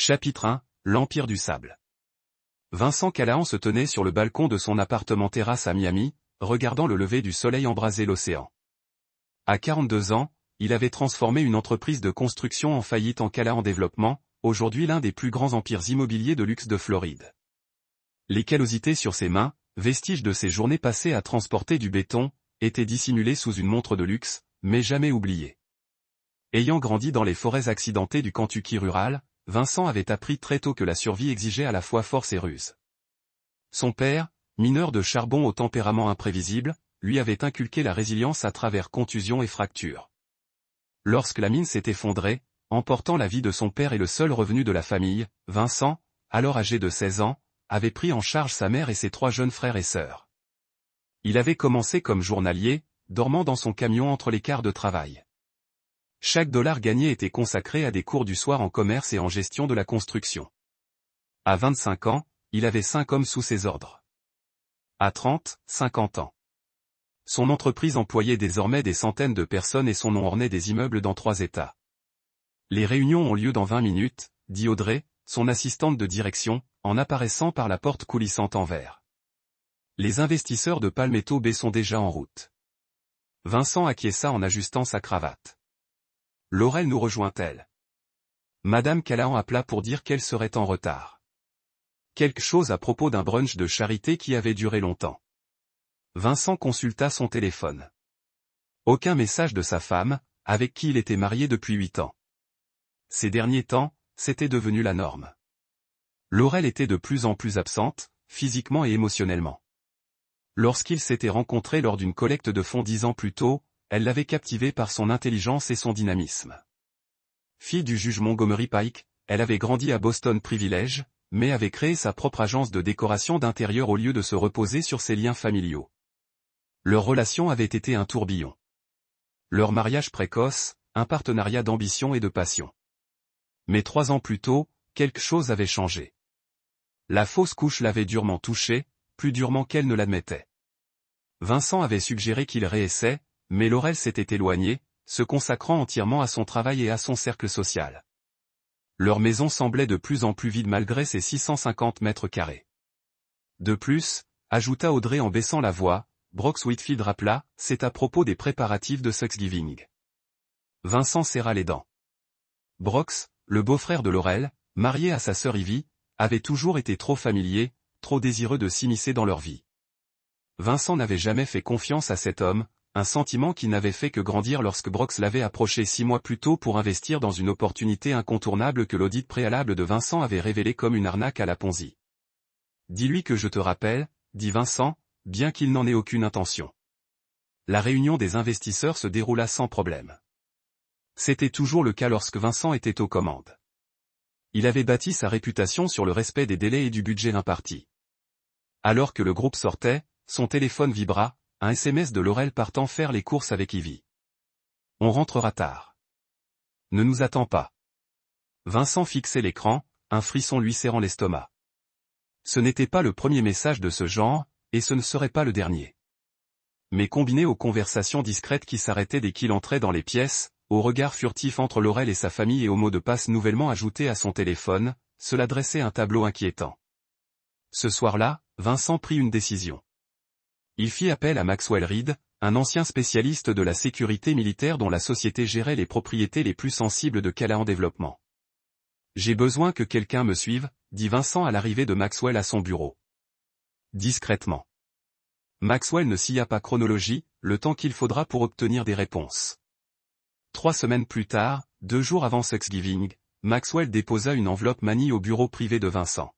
Chapitre 1, l'Empire du Sable. Vincent Callahan se tenait sur le balcon de son appartement-terrasse à Miami, regardant le lever du soleil embraser l'océan. À 42 ans, il avait transformé une entreprise de construction en faillite en Callahan Développement, aujourd'hui l'un des plus grands empires immobiliers de luxe de Floride. Les callosités sur ses mains, vestiges de ses journées passées à transporter du béton, étaient dissimulées sous une montre de luxe, mais jamais oubliées. Ayant grandi dans les forêts accidentées du Kentucky rural, Vincent avait appris très tôt que la survie exigeait à la fois force et ruse. Son père, mineur de charbon au tempérament imprévisible, lui avait inculqué la résilience à travers contusions et fractures. Lorsque la mine s'est effondrée, emportant la vie de son père et le seul revenu de la famille, Vincent, alors âgé de 16 ans, avait pris en charge sa mère et ses 3 jeunes frères et sœurs. Il avait commencé comme journalier, dormant dans son camion entre les quarts de travail. Chaque dollar gagné était consacré à des cours du soir en commerce et en gestion de la construction. À 25 ans, il avait 5 hommes sous ses ordres. À 30, 50 ans. Son entreprise employait désormais des centaines de personnes et son nom ornait des immeubles dans 3 États. Les réunions ont lieu dans 20 minutes, dit Audrey, son assistante de direction, en apparaissant par la porte coulissante en verre. Les investisseurs de Palmetto Bay sont déjà en route. Vincent acquiesça en ajustant sa cravate. Laurel nous rejoint-elle. Madame Callahan appela pour dire qu'elle serait en retard. Quelque chose à propos d'un brunch de charité qui avait duré longtemps. Vincent consulta son téléphone. Aucun message de sa femme, avec qui il était marié depuis 8 ans. Ces derniers temps, c'était devenu la norme. Laurel était de plus en plus absente, physiquement et émotionnellement. Lorsqu'ils s'étaient rencontrés lors d'une collecte de fonds 10 ans plus tôt, elle l'avait captivé par son intelligence et son dynamisme. Fille du juge Montgomery Pike, elle avait grandi à Boston Privilege, mais avait créé sa propre agence de décoration d'intérieur au lieu de se reposer sur ses liens familiaux. Leur relation avait été un tourbillon. Leur mariage précoce, un partenariat d'ambition et de passion. Mais 3 ans plus tôt, quelque chose avait changé. La fausse couche l'avait durement touchée, plus durement qu'elle ne l'admettait. Vincent avait suggéré qu'il réessaie, mais Laurel s'était éloignée, se consacrant entièrement à son travail et à son cercle social. Leur maison semblait de plus en plus vide malgré ses 650 mètres carrés. De plus, ajouta Audrey en baissant la voix, Brooks Whitfield rappela, c'est à propos des préparatifs de Thanksgiving. Vincent serra les dents. Brooks, le beau-frère de Laurel, marié à sa sœur Ivy, avait toujours été trop familier, trop désireux de s'immiscer dans leur vie. Vincent n'avait jamais fait confiance à cet homme, un sentiment qui n'avait fait que grandir lorsque Brooks l'avait approché 6 mois plus tôt pour investir dans une opportunité incontournable que l'audit préalable de Vincent avait révélée comme une arnaque à la Ponzi. Dis-lui que je te rappelle, dit Vincent, bien qu'il n'en ait aucune intention. La réunion des investisseurs se déroula sans problème. C'était toujours le cas lorsque Vincent était aux commandes. Il avait bâti sa réputation sur le respect des délais et du budget imparti. Alors que le groupe sortait, son téléphone vibra, un SMS de Laurel partant faire les courses avec Ivy. On rentrera tard. Ne nous attends pas. Vincent fixait l'écran, un frisson lui serrant l'estomac. Ce n'était pas le premier message de ce genre, et ce ne serait pas le dernier. Mais combiné aux conversations discrètes qui s'arrêtaient dès qu'il entrait dans les pièces, au regard furtif entre Laurel et sa famille et aux mots de passe nouvellement ajoutés à son téléphone, cela dressait un tableau inquiétant. Ce soir-là, Vincent prit une décision. Il fit appel à Maxwell Reed, un ancien spécialiste de la sécurité militaire dont la société gérait les propriétés les plus sensibles de Callahan Développement. J'ai besoin que quelqu'un me suive, dit Vincent à l'arrivée de Maxwell à son bureau. Discrètement. Maxwell ne scia pas chronologie, le temps qu'il faudra pour obtenir des réponses. 3 semaines plus tard, 2 jours avant Thanksgiving, Maxwell déposa une enveloppe manie au bureau privé de Vincent.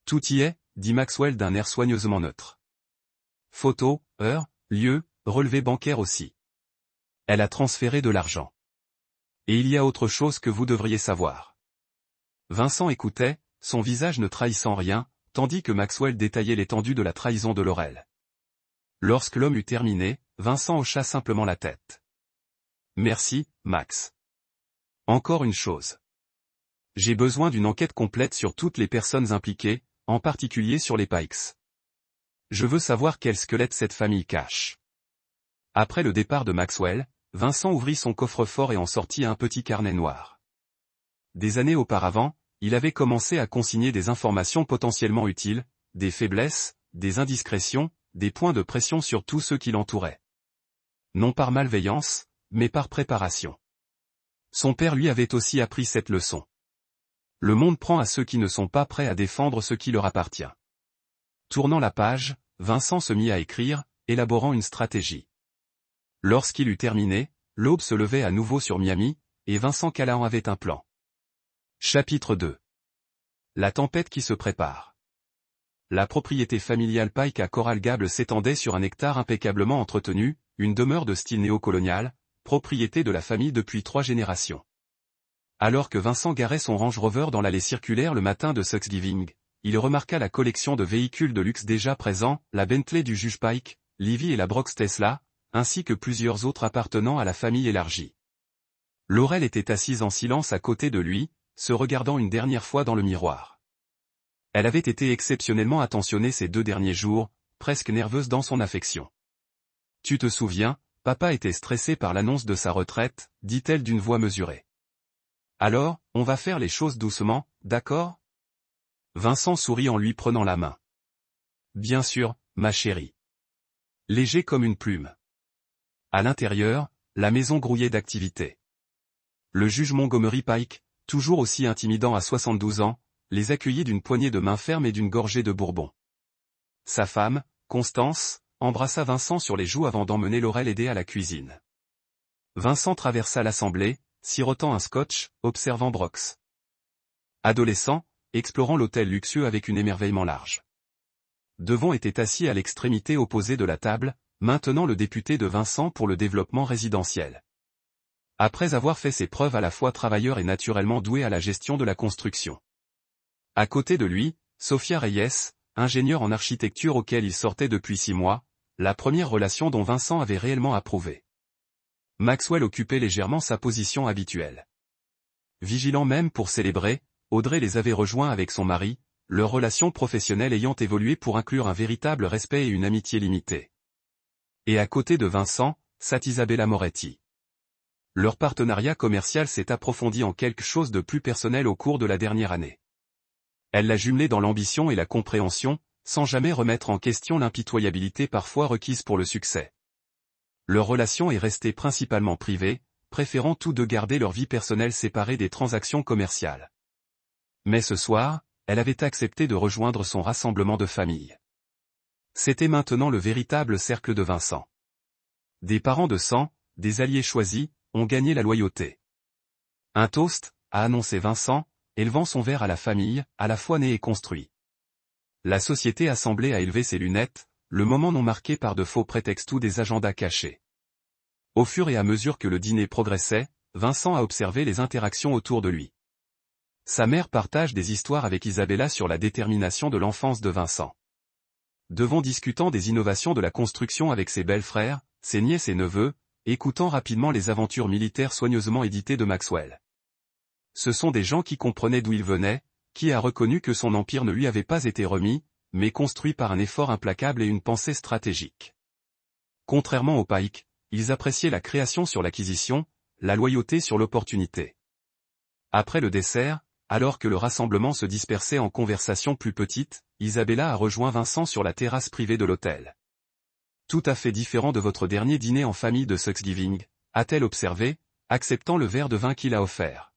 Tout y est, dit Maxwell d'un air soigneusement neutre. Photo, heure, lieu, relevé bancaire aussi. Elle a transféré de l'argent. Et il y a autre chose que vous devriez savoir. Vincent écoutait, son visage ne trahissant rien, tandis que Maxwell détaillait l'étendue de la trahison de Laurel. Lorsque l'homme eut terminé, Vincent hocha simplement la tête. Merci, Max. Encore une chose. J'ai besoin d'une enquête complète sur toutes les personnes impliquées, en particulier sur les Pikes. Je veux savoir quel squelette cette famille cache. Après le départ de Maxwell, Vincent ouvrit son coffre-fort et en sortit un petit carnet noir. Des années auparavant, il avait commencé à consigner des informations potentiellement utiles, des faiblesses, des indiscrétions, des points de pression sur tous ceux qui l'entouraient. Non par malveillance, mais par préparation. Son père lui avait aussi appris cette leçon. Le monde prend à ceux qui ne sont pas prêts à défendre ce qui leur appartient. Tournant la page, Vincent se mit à écrire, élaborant une stratégie. Lorsqu'il eut terminé, l'aube se levait à nouveau sur Miami, et Vincent Callahan avait un plan. Chapitre 2. La tempête qui se prépare. La propriété familiale Pike à Coral Gables s'étendait sur un hectare impeccablement entretenu, une demeure de style néocolonial, propriété de la famille depuis 3 générations. Alors que Vincent garait son Range Rover dans l'allée circulaire le matin de Thanksgiving, il remarqua la collection de véhicules de luxe déjà présents, la Bentley du juge Pike, l'Ivy et la Brox Tesla, ainsi que plusieurs autres appartenant à la famille élargie. Laurel était assise en silence à côté de lui, se regardant une dernière fois dans le miroir. Elle avait été exceptionnellement attentionnée ces 2 derniers jours, presque nerveuse dans son affection. « Tu te souviens, papa était stressé par l'annonce de sa retraite, dit-elle d'une voix mesurée. Alors, on va faire les choses doucement, d'accord ? Vincent sourit en lui prenant la main. Bien sûr, ma chérie. Léger comme une plume. À l'intérieur, la maison grouillait d'activité. Le juge Montgomery Pike, toujours aussi intimidant à 72 ans, les accueillit d'une poignée de main ferme et d'une gorgée de bourbon. Sa femme, Constance, embrassa Vincent sur les joues avant d'emmener Laurel aider à la cuisine. Vincent traversa l'assemblée, sirotant un scotch, observant Brox. Adolescent, explorant l'hôtel luxueux avec un émerveillement large. Devon était assis à l'extrémité opposée de la table, maintenant le député de Vincent pour le développement résidentiel. Après avoir fait ses preuves à la fois travailleur et naturellement doué à la gestion de la construction. À côté de lui, Sophia Reyes, ingénieure en architecture auquel il sortait depuis 6 mois, la première relation dont Vincent avait réellement approuvé. Maxwell occupait légèrement sa position habituelle. Vigilant même pour célébrer, Audrey les avait rejoints avec son mari, leur relation professionnelle ayant évolué pour inclure un véritable respect et une amitié limitée. Et à côté de Vincent, sat Isabella Moretti. Leur partenariat commercial s'est approfondi en quelque chose de plus personnel au cours de la dernière année. Elle l'a jumelé dans l'ambition et la compréhension, sans jamais remettre en question l'impitoyabilité parfois requise pour le succès. Leur relation est restée principalement privée, préférant tous deux garder leur vie personnelle séparée des transactions commerciales. Mais ce soir, elle avait accepté de rejoindre son rassemblement de famille. C'était maintenant le véritable cercle de Vincent. Des parents de sang, des alliés choisis, ont gagné la loyauté. Un toast, a annoncé Vincent, élevant son verre à la famille, à la fois né et construit. La société assemblée a élevé ses lunettes, le moment non marqué par de faux prétextes ou des agendas cachés. Au fur et à mesure que le dîner progressait, Vincent a observé les interactions autour de lui. Sa mère partage des histoires avec Isabella sur la détermination de l'enfance de Vincent. Devon discutant des innovations de la construction avec ses belles-frères, ses nièces et neveux, écoutant rapidement les aventures militaires soigneusement éditées de Maxwell. Ce sont des gens qui comprenaient d'où il venait, qui a reconnu que son empire ne lui avait pas été remis, mais construit par un effort implacable et une pensée stratégique. Contrairement aux Pike, ils appréciaient la création sur l'acquisition, la loyauté sur l'opportunité. Après le dessert, alors que le rassemblement se dispersait en conversations plus petites, Isabella a rejoint Vincent sur la terrasse privée de l'hôtel. Tout à fait différent de votre dernier dîner en famille de Thanksgiving, a-t-elle observé, acceptant le verre de vin qu'il a offert.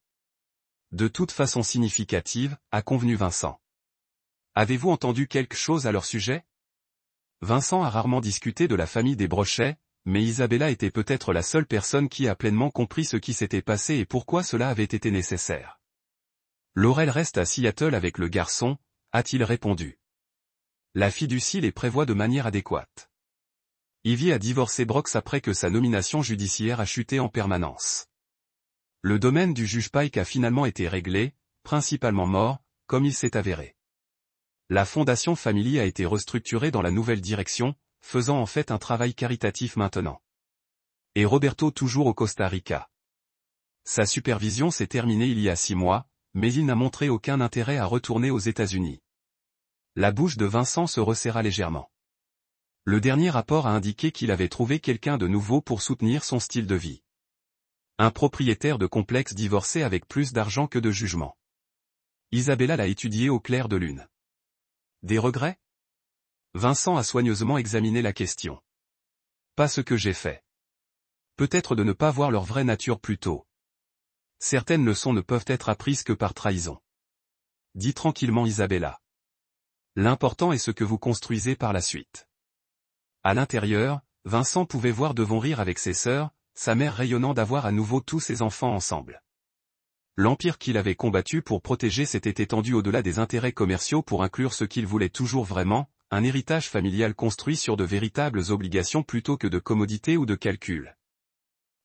De toute façon significative, a convenu Vincent. Avez-vous entendu quelque chose à leur sujet? Vincent a rarement discuté de la famille des Brochets, mais Isabella était peut-être la seule personne qui a pleinement compris ce qui s'était passé et pourquoi cela avait été nécessaire. Laurel reste à Seattle avec le garçon, a-t-il répondu. La fiducie les prévoit de manière adéquate. Ivy a divorcé Brox après que sa nomination judiciaire a chuté en permanence. Le domaine du juge Pike a finalement été réglé, principalement mort, comme il s'est avéré. La fondation Family a été restructurée dans la nouvelle direction, faisant en fait un travail caritatif maintenant. Et Roberto toujours au Costa Rica. Sa supervision s'est terminée il y a 6 mois, mais il n'a montré aucun intérêt à retourner aux États-Unis. La bouche de Vincent se resserra légèrement. Le dernier rapport a indiqué qu'il avait trouvé quelqu'un de nouveau pour soutenir son style de vie. Un propriétaire de complexe divorcé avec plus d'argent que de jugement. Isabella l'a étudié au clair de lune. Des regrets? Vincent a soigneusement examiné la question. Pas ce que j'ai fait. Peut-être de ne pas voir leur vraie nature plus tôt. Certaines leçons ne peuvent être apprises que par trahison. Dit tranquillement Isabella. L'important est ce que vous construisez par la suite. À l'intérieur, Vincent pouvait voir Devon rire avec ses sœurs, sa mère rayonnant d'avoir à nouveau tous ses enfants ensemble. L'empire qu'il avait combattu pour protéger s'était étendu au-delà des intérêts commerciaux pour inclure ce qu'il voulait toujours vraiment, un héritage familial construit sur de véritables obligations plutôt que de commodités ou de calculs.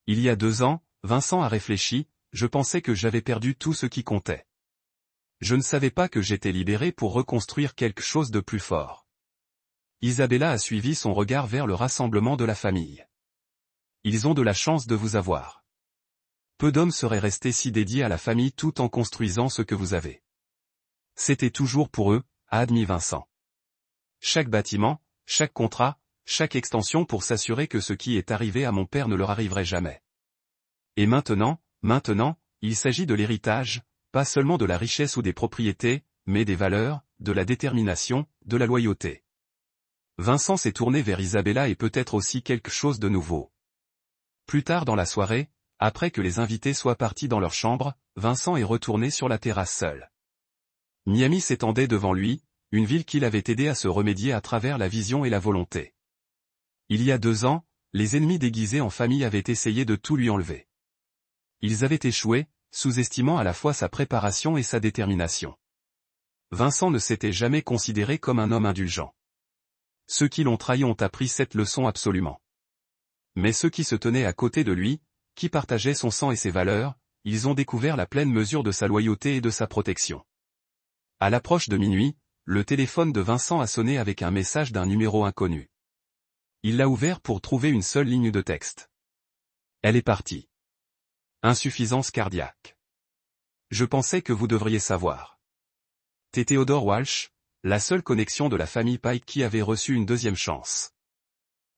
Il y a 2 ans, Vincent a réfléchi, je pensais que j'avais perdu tout ce qui comptait. Je ne savais pas que j'étais libéré pour reconstruire quelque chose de plus fort. Isabella a suivi son regard vers le rassemblement de la famille. Ils ont de la chance de vous avoir. Peu d'hommes seraient restés si dédiés à la famille tout en construisant ce que vous avez. C'était toujours pour eux, a admis Vincent. Chaque bâtiment, chaque contrat, chaque extension pour s'assurer que ce qui est arrivé à mon père ne leur arriverait jamais. Et maintenant, il s'agit de l'héritage, pas seulement de la richesse ou des propriétés, mais des valeurs, de la détermination, de la loyauté. Vincent s'est tourné vers Isabella et peut-être aussi quelque chose de nouveau. Plus tard dans la soirée, après que les invités soient partis dans leur chambre, Vincent est retourné sur la terrasse seul. Miami s'étendait devant lui, une ville qu'il avait aidé à se remédier à travers la vision et la volonté. Il y a 2 ans, les ennemis déguisés en famille avaient essayé de tout lui enlever. Ils avaient échoué, sous-estimant à la fois sa préparation et sa détermination. Vincent ne s'était jamais considéré comme un homme indulgent. Ceux qui l'ont trahi ont appris cette leçon absolument. Mais ceux qui se tenaient à côté de lui, qui partageaient son sang et ses valeurs, ils ont découvert la pleine mesure de sa loyauté et de sa protection. À l'approche de minuit, le téléphone de Vincent a sonné avec un message d'un numéro inconnu. Il l'a ouvert pour trouver une seule ligne de texte. Elle est partie. Insuffisance cardiaque. Je pensais que vous devriez savoir. T. Theodore Walsh, la seule connexion de la famille Pike qui avait reçu une deuxième chance.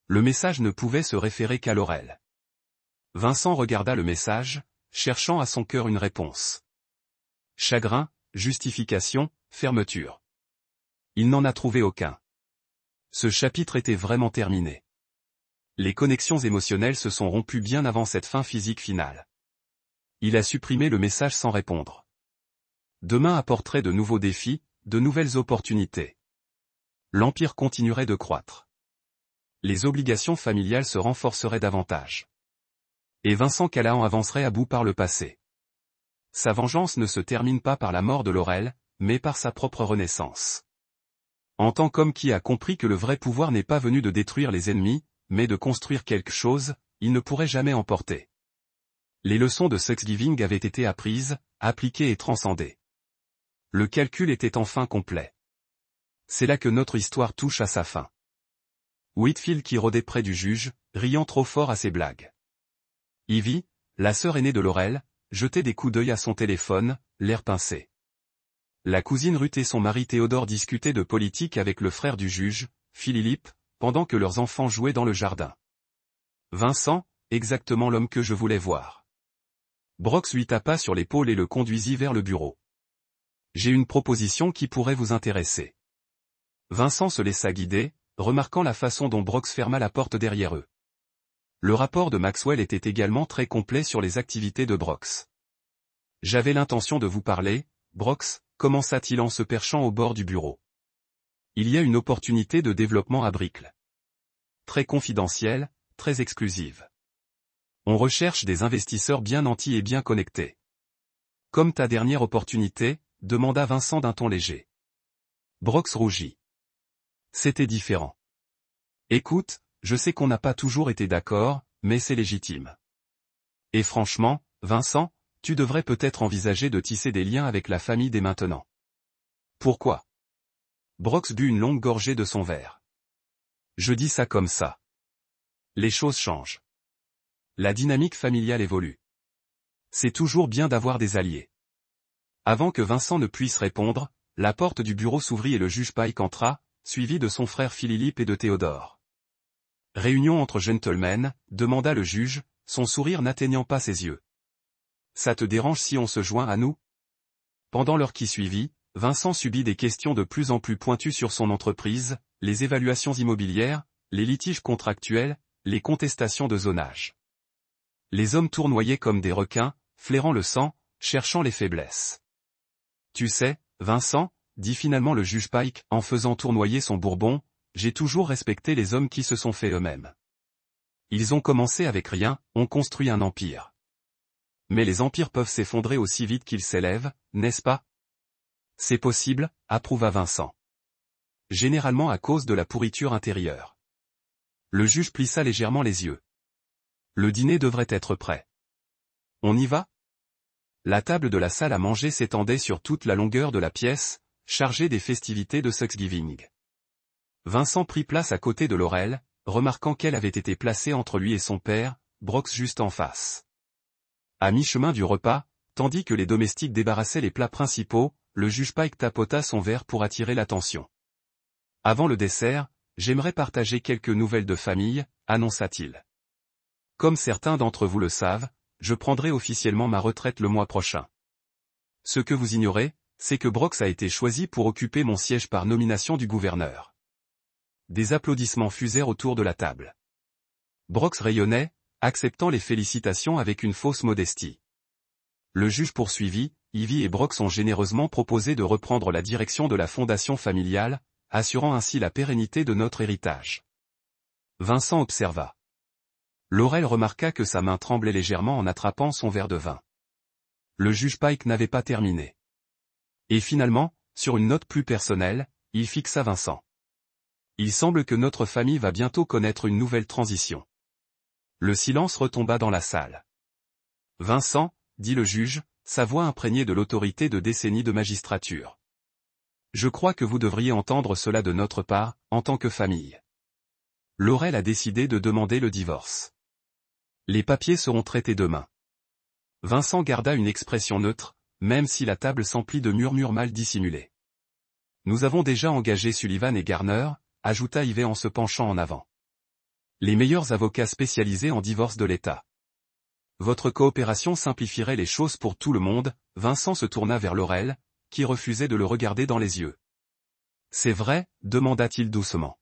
Le message ne pouvait se référer qu'à Laurel. Vincent regarda le message, cherchant à son cœur une réponse. Chagrin, justification, fermeture. Il n'en a trouvé aucun. Ce chapitre était vraiment terminé. Les connexions émotionnelles se sont rompues bien avant cette fin physique finale. Il a supprimé le message sans répondre. Demain apporterait de nouveaux défis, de nouvelles opportunités. L'empire continuerait de croître. Les obligations familiales se renforceraient davantage. Et Vincent Callahan avancerait à bout par le passé. Sa vengeance ne se termine pas par la mort de Laurel, mais par sa propre renaissance. En tant qu'homme qui a compris que le vrai pouvoir n'est pas venu de détruire les ennemis, mais de construire quelque chose, il ne pourrait jamais emporter. Les leçons de Thanksgiving avaient été apprises, appliquées et transcendées. Le calcul était enfin complet. C'est là que notre histoire touche à sa fin. Whitfield qui rôdait près du juge, riant trop fort à ses blagues. Ivy, la sœur aînée de Laurel, jetait des coups d'œil à son téléphone, l'air pincé. La cousine Ruth et son mari Théodore discutaient de politique avec le frère du juge, Philippe, pendant que leurs enfants jouaient dans le jardin. Vincent, exactement l'homme que je voulais voir. Brox lui tapa sur l'épaule et le conduisit vers le bureau. J'ai une proposition qui pourrait vous intéresser. Vincent se laissa guider, remarquant la façon dont Brox ferma la porte derrière eux. Le rapport de Maxwell était également très complet sur les activités de Brox. J'avais l'intention de vous parler, Brox, commença-t-il en se perchant au bord du bureau. Il y a une opportunité de développement à Brickle. Très confidentielle, très exclusive. On recherche des investisseurs bien nantis et bien connectés. Comme ta dernière opportunité, demanda Vincent d'un ton léger. Brox rougit. C'était différent. Écoute, je sais qu'on n'a pas toujours été d'accord, mais c'est légitime. Et franchement, Vincent, tu devrais peut-être envisager de tisser des liens avec la famille dès maintenant. Pourquoi? Brox but une longue gorgée de son verre. Je dis ça comme ça. Les choses changent. La dynamique familiale évolue. C'est toujours bien d'avoir des alliés. Avant que Vincent ne puisse répondre, la porte du bureau s'ouvrit et le juge Pike entra, suivi de son frère Philippe et de Théodore. Réunion entre gentlemen, demanda le juge, son sourire n'atteignant pas ses yeux. Ça te dérange si on se joint à nous? Pendant l'heure qui suivit, Vincent subit des questions de plus en plus pointues sur son entreprise, les évaluations immobilières, les litiges contractuels, les contestations de zonage. Les hommes tournoyaient comme des requins, flairant le sang, cherchant les faiblesses. Tu sais, Vincent, dit finalement le juge Pike en faisant tournoyer son bourbon, j'ai toujours respecté les hommes qui se sont faits eux-mêmes. Ils ont commencé avec rien, ont construit un empire. Mais les empires peuvent s'effondrer aussi vite qu'ils s'élèvent, n'est-ce pas? C'est possible, approuva Vincent. Généralement à cause de la pourriture intérieure. Le juge plissa légèrement les yeux. Le dîner devrait être prêt. On y va? La table de la salle à manger s'étendait sur toute la longueur de la pièce, chargée des festivités de Thanksgiving. Vincent prit place à côté de Laurel, remarquant qu'elle avait été placée entre lui et son père, Brox juste en face. À mi-chemin du repas, tandis que les domestiques débarrassaient les plats principaux, le juge Pike tapota son verre pour attirer l'attention. Avant le dessert, j'aimerais partager quelques nouvelles de famille, annonça-t-il. Comme certains d'entre vous le savent, je prendrai officiellement ma retraite le mois prochain. Ce que vous ignorez, c'est que Brox a été choisi pour occuper mon siège par nomination du gouverneur. Des applaudissements fusèrent autour de la table. Brox rayonnait, acceptant les félicitations avec une fausse modestie. Le juge poursuivit, Ivy et Brox ont généreusement proposé de reprendre la direction de la fondation familiale, assurant ainsi la pérennité de notre héritage. Vincent observa. Laurel remarqua que sa main tremblait légèrement en attrapant son verre de vin. Le juge Pike n'avait pas terminé. Et finalement, sur une note plus personnelle, il fixa Vincent. Il semble que notre famille va bientôt connaître une nouvelle transition. Le silence retomba dans la salle. Vincent, dit le juge, sa voix imprégnée de l'autorité de décennies de magistrature. Je crois que vous devriez entendre cela de notre part, en tant que famille. Laurel a décidé de demander le divorce. Les papiers seront traités demain. Vincent garda une expression neutre, même si la table s'emplit de murmures mal dissimulés. Nous avons déjà engagé Sullivan et Garner, ajouta Ivey en se penchant en avant. Les meilleurs avocats spécialisés en divorce de l'État. Votre coopération simplifierait les choses pour tout le monde. Vincent se tourna vers Laurel, qui refusait de le regarder dans les yeux. C'est vrai, demanda-t-il doucement.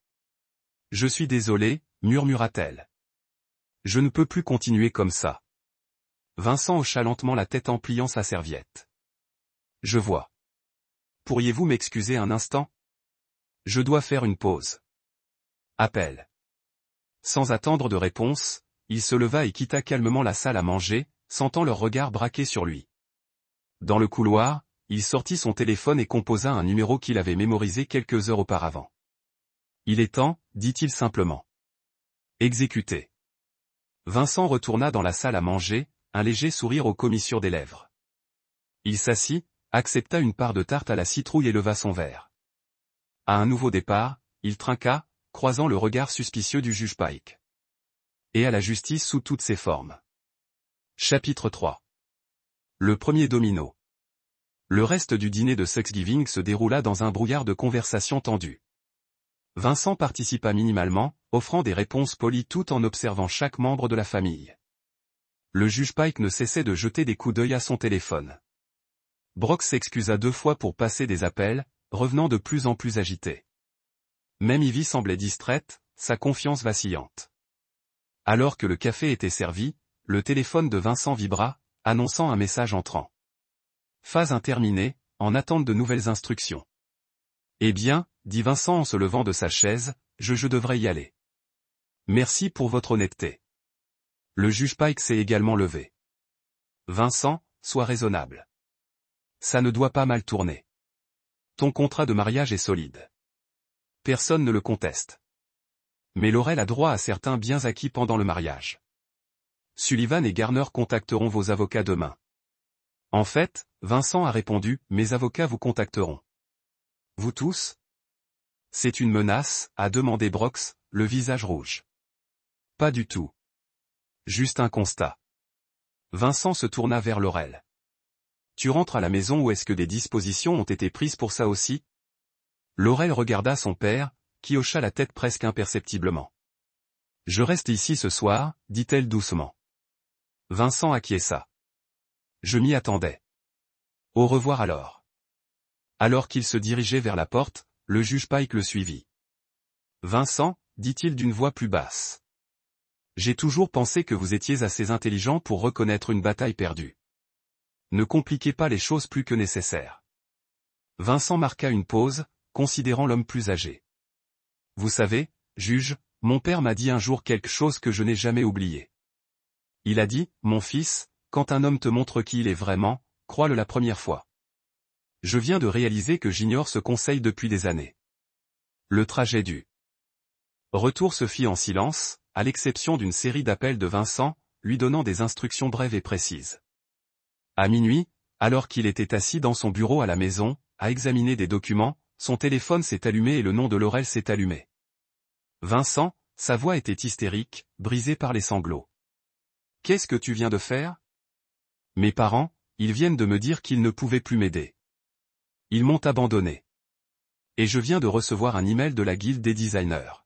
Je suis désolé, murmura-t-elle. Je ne peux plus continuer comme ça. Vincent hocha lentement la tête en pliant sa serviette. Je vois. Pourriez-vous m'excuser un instant? Je dois faire une pause. Appel. Sans attendre de réponse, il se leva et quitta calmement la salle à manger, sentant leur regard braqué sur lui. Dans le couloir, il sortit son téléphone et composa un numéro qu'il avait mémorisé quelques heures auparavant. Il est temps, dit-il simplement. Exécuté. Vincent retourna dans la salle à manger, un léger sourire aux commissures des lèvres. Il s'assit, accepta une part de tarte à la citrouille et leva son verre. À un nouveau départ, il trinqua, croisant le regard suspicieux du juge Pike. Et à la justice sous toutes ses formes. Chapitre 3. Le premier domino. Le reste du dîner de Thanksgiving se déroula dans un brouillard de conversations tendues. Vincent participa minimalement, offrant des réponses polies tout en observant chaque membre de la famille. Le juge Pike ne cessait de jeter des coups d'œil à son téléphone. Brox s'excusa 2 fois pour passer des appels, revenant de plus en plus agité. Même Ivy semblait distraite, sa confiance vacillante. Alors que le café était servi, le téléphone de Vincent vibra, annonçant un message entrant. Phase interminée, en attente de nouvelles instructions. Eh bien, dit Vincent en se levant de sa chaise, je devrais y aller. Merci pour votre honnêteté. Le juge Pike s'est également levé. Vincent, sois raisonnable. Ça ne doit pas mal tourner. Ton contrat de mariage est solide. Personne ne le conteste. Mais Laurel a droit à certains biens acquis pendant le mariage. Sullivan et Garner contacteront vos avocats demain. En fait, Vincent a répondu, mes avocats vous contacteront. Vous tous? C'est une menace, a demandé Brox, le visage rouge. Pas du tout. Juste un constat. Vincent se tourna vers Laurel. Tu rentres à la maison ou est-ce que des dispositions ont été prises pour ça aussi? Laurel regarda son père, qui hocha la tête presque imperceptiblement. Je reste ici ce soir, dit-elle doucement. Vincent acquiesça. Je m'y attendais. Au revoir alors. Alors qu'il se dirigeait vers la porte, le juge Pike le suivit. « Vincent, dit-il d'une voix plus basse. J'ai toujours pensé que vous étiez assez intelligent pour reconnaître une bataille perdue. Ne compliquez pas les choses plus que nécessaire. » Vincent marqua une pause, considérant l'homme plus âgé. « Vous savez, juge, mon père m'a dit un jour quelque chose que je n'ai jamais oublié. Il a dit, mon fils, quand un homme te montre qui il est vraiment, crois-le la première fois. Je viens de réaliser que j'ignore ce conseil depuis des années. » Le trajet du retour se fit en silence, à l'exception d'une série d'appels de Vincent, lui donnant des instructions brèves et précises. À minuit, alors qu'il était assis dans son bureau à la maison, à examiner des documents, son téléphone s'est allumé et le nom de Laurel s'est allumé. Vincent, sa voix était hystérique, brisée par les sanglots. « Qu'est-ce que tu viens de faire ? » « Mes parents, ils viennent de me dire qu'ils ne pouvaient plus m'aider. Ils m'ont abandonné. Et je viens de recevoir un email de la guilde des designers.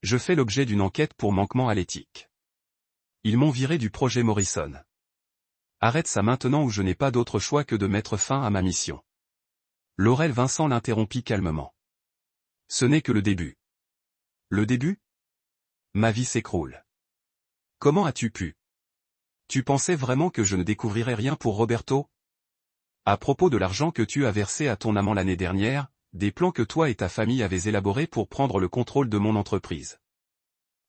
Je fais l'objet d'une enquête pour manquement à l'éthique. Ils m'ont viré du projet Morrison. Arrête ça maintenant ou je n'ai pas d'autre choix que de mettre fin à ma mission. » Laurel Vincent l'interrompit calmement. « Ce n'est que le début. » « Le début ? Ma vie s'écroule. Comment as-tu pu ? Tu pensais vraiment que je ne découvrirais rien pour Roberto ? À propos de l'argent que tu as versé à ton amant l'année dernière, des plans que toi et ta famille avez élaborés pour prendre le contrôle de mon entreprise. »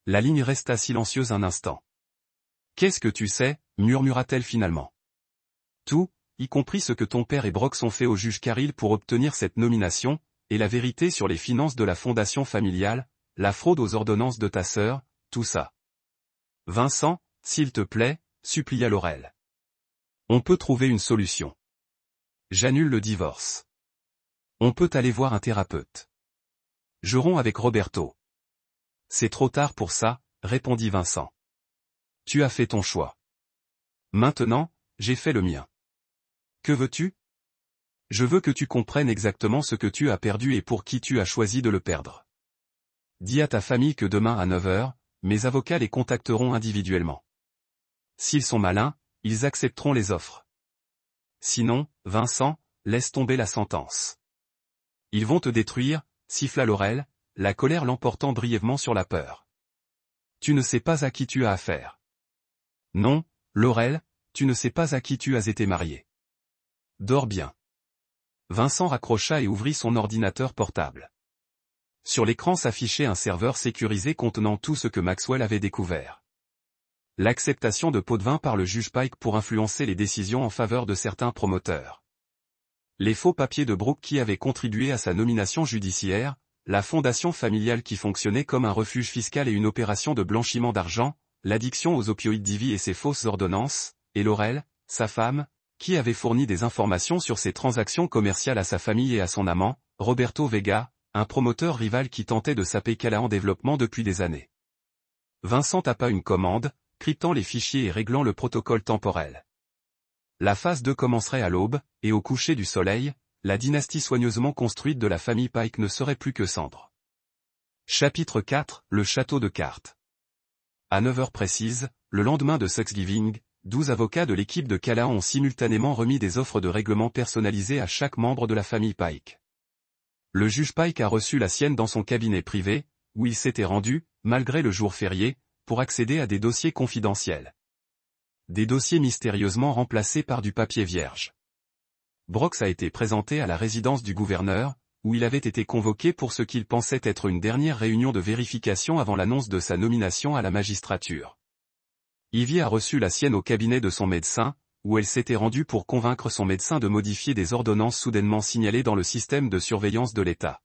La ligne resta silencieuse un instant. « Qu'est-ce que tu sais ? » murmura-t-elle finalement. « Tout, y compris ce que ton père et Brox ont fait au juge Carril pour obtenir cette nomination, et la vérité sur les finances de la fondation familiale, la fraude aux ordonnances de ta sœur, tout ça. » « Vincent, s'il te plaît, supplia Laurel. On peut trouver une solution. J'annule le divorce. On peut aller voir un thérapeute. Je romps avec Roberto. C'est trop tard pour ça, répondit Vincent. Tu as fait ton choix. Maintenant, j'ai fait le mien. Que veux-tu ? Je veux que tu comprennes exactement ce que tu as perdu et pour qui tu as choisi de le perdre. Dis à ta famille que demain à 9 h, mes avocats les contacteront individuellement. S'ils sont malins, ils accepteront les offres. Sinon, Vincent, laisse tomber la sentence. Ils vont te détruire, siffla Laurel, la colère l'emportant brièvement sur la peur. Tu ne sais pas à qui tu as affaire. Non, Laurel, tu ne sais pas à qui tu as été marié. Dors bien. Vincent raccrocha et ouvrit son ordinateur portable. Sur l'écran s'affichait un serveur sécurisé contenant tout ce que Maxwell avait découvert. L'acceptation de Potvin par le juge Pike pour influencer les décisions en faveur de certains promoteurs. Les faux papiers de Brooke qui avaient contribué à sa nomination judiciaire, la fondation familiale qui fonctionnait comme un refuge fiscal et une opération de blanchiment d'argent, l'addiction aux opioïdes d'Ivy et ses fausses ordonnances, et Laurel, sa femme, qui avait fourni des informations sur ses transactions commerciales à sa famille et à son amant, Roberto Vega, un promoteur rival qui tentait de saper Callahan Développement depuis des années. Vincent tapa une commande, cryptant les fichiers et réglant le protocole temporel. La phase 2 commencerait à l'aube, et au coucher du soleil, la dynastie soigneusement construite de la famille Pike ne serait plus que cendre. Chapitre 4, le château de cartes. À 9 h précises, le lendemain de Thanksgiving, 12 avocats de l'équipe de Callahan ont simultanément remis des offres de règlement personnalisées à chaque membre de la famille Pike. Le juge Pike a reçu la sienne dans son cabinet privé, où il s'était rendu, malgré le jour férié, pour accéder à des dossiers confidentiels. Des dossiers mystérieusement remplacés par du papier vierge. Brox a été présenté à la résidence du gouverneur, où il avait été convoqué pour ce qu'il pensait être une dernière réunion de vérification avant l'annonce de sa nomination à la magistrature. Ivy a reçu la sienne au cabinet de son médecin, où elle s'était rendue pour convaincre son médecin de modifier des ordonnances soudainement signalées dans le système de surveillance de l'État.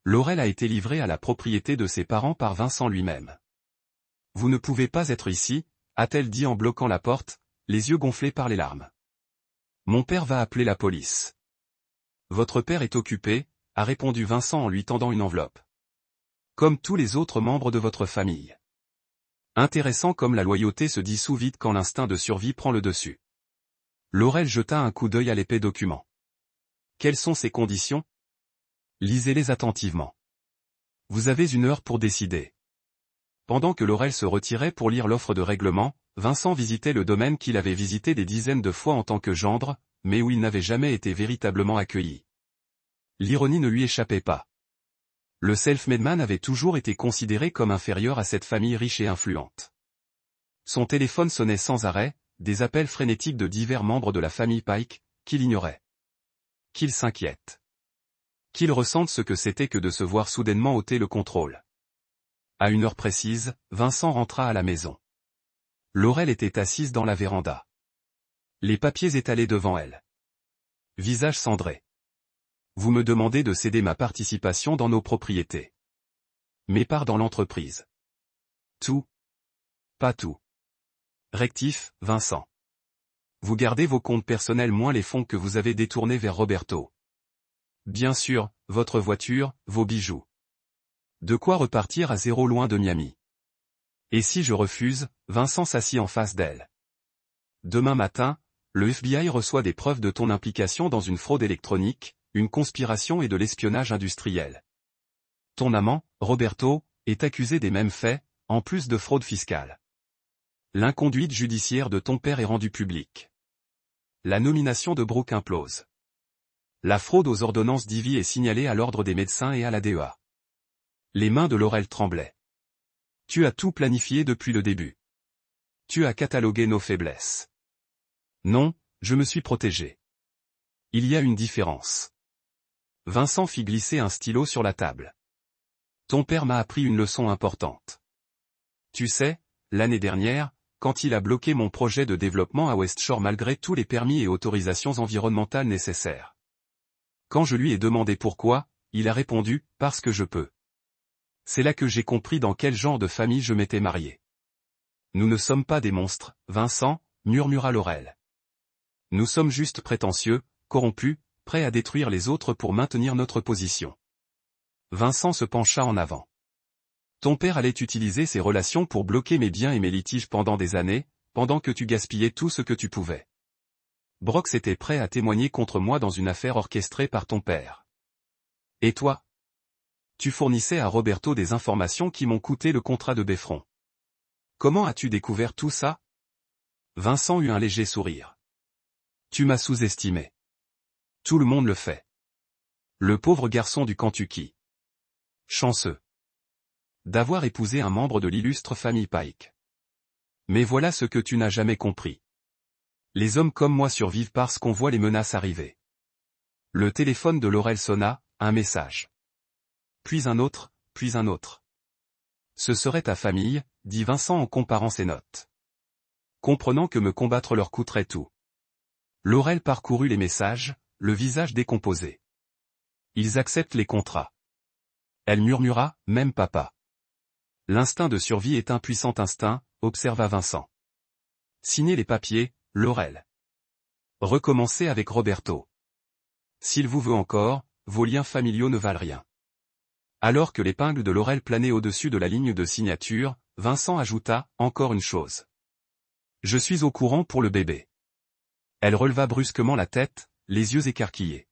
Laurel a été livrée à la propriété de ses parents par Vincent lui-même. « Vous ne pouvez pas être ici », a-t-elle dit en bloquant la porte, les yeux gonflés par les larmes. « Mon père va appeler la police. »« Votre père est occupé », a répondu Vincent en lui tendant une enveloppe. « Comme tous les autres membres de votre famille. » Intéressant comme la loyauté se dissout vite quand l'instinct de survie prend le dessus. Laurel jeta un coup d'œil à l'épais document. Quelles sont ces conditions ? Lisez-les attentivement. Vous avez 1 heure pour décider. Pendant que Laurel se retirait pour lire l'offre de règlement, Vincent visitait le domaine qu'il avait visité des dizaines de fois en tant que gendre, mais où il n'avait jamais été véritablement accueilli. L'ironie ne lui échappait pas. Le self-made man avait toujours été considéré comme inférieur à cette famille riche et influente. Son téléphone sonnait sans arrêt, des appels frénétiques de divers membres de la famille Pike, qu'il ignorait. Qu'il s'inquiète. Qu'il ressente ce que c'était que de se voir soudainement ôter le contrôle. À une heure précise, Vincent rentra à la maison. Laurel était assise dans la véranda. Les papiers étalés devant elle. Visage cendré. Vous me demandez de céder ma participation dans nos propriétés. Mes parts dans l'entreprise. Tout. Pas tout. Rectif, Vincent. Vous gardez vos comptes personnels moins les fonds que vous avez détournés vers Roberto. Bien sûr, votre voiture, vos bijoux. De quoi repartir à zéro loin de Miami. Et si je refuse, Vincent s'assit en face d'elle. Demain matin, le FBI reçoit des preuves de ton implication dans une fraude électronique, une conspiration et de l'espionnage industriel. Ton amant, Roberto, est accusé des mêmes faits, en plus de fraude fiscale. L'inconduite judiciaire de ton père est rendue publique. La nomination de Brooke implose. La fraude aux ordonnances d'Ivy est signalée à l'ordre des médecins et à la DEA. Les mains de Laurel tremblaient. Tu as tout planifié depuis le début. Tu as catalogué nos faiblesses. Non, je me suis protégé. Il y a une différence. Vincent fit glisser un stylo sur la table. Ton père m'a appris une leçon importante. Tu sais, l'année dernière, quand il a bloqué mon projet de développement à West Shore malgré tous les permis et autorisations environnementales nécessaires. Quand je lui ai demandé pourquoi, il a répondu « parce que je peux ». C'est là que j'ai compris dans quel genre de famille je m'étais marié. Nous ne sommes pas des monstres, Vincent, murmura Laurel. Nous sommes juste prétentieux, corrompus, prêts à détruire les autres pour maintenir notre position. Vincent se pencha en avant. Ton père allait utiliser ses relations pour bloquer mes biens et mes litiges pendant des années, pendant que tu gaspillais tout ce que tu pouvais. Brox était prêt à témoigner contre moi dans une affaire orchestrée par ton père. Et toi? Tu fournissais à Roberto des informations qui m'ont coûté le contrat de Beffron. Comment as-tu découvert tout ça? Vincent eut un léger sourire. Tu m'as sous-estimé. Tout le monde le fait. Le pauvre garçon du Kentucky. Chanceux. D'avoir épousé un membre de l'illustre famille Pike. Mais voilà ce que tu n'as jamais compris. Les hommes comme moi survivent parce qu'on voit les menaces arriver. Le téléphone de Laurel sonna, un message. Puis un autre, puis un autre. Ce serait ta famille, dit Vincent en comparant ses notes. Comprenant que me combattre leur coûterait tout. Laurel parcourut les messages, le visage décomposé. Ils acceptent les contrats. Elle murmura, même papa. L'instinct de survie est un puissant instinct, observa Vincent. Signez les papiers, Laurel. Recommencez avec Roberto. S'il vous veut encore, vos liens familiaux ne valent rien. Alors que l'épingle de Laurel planait au-dessus de la ligne de signature, Vincent ajouta, encore une chose. Je suis au courant pour le bébé. Elle releva brusquement la tête, les yeux écarquillés.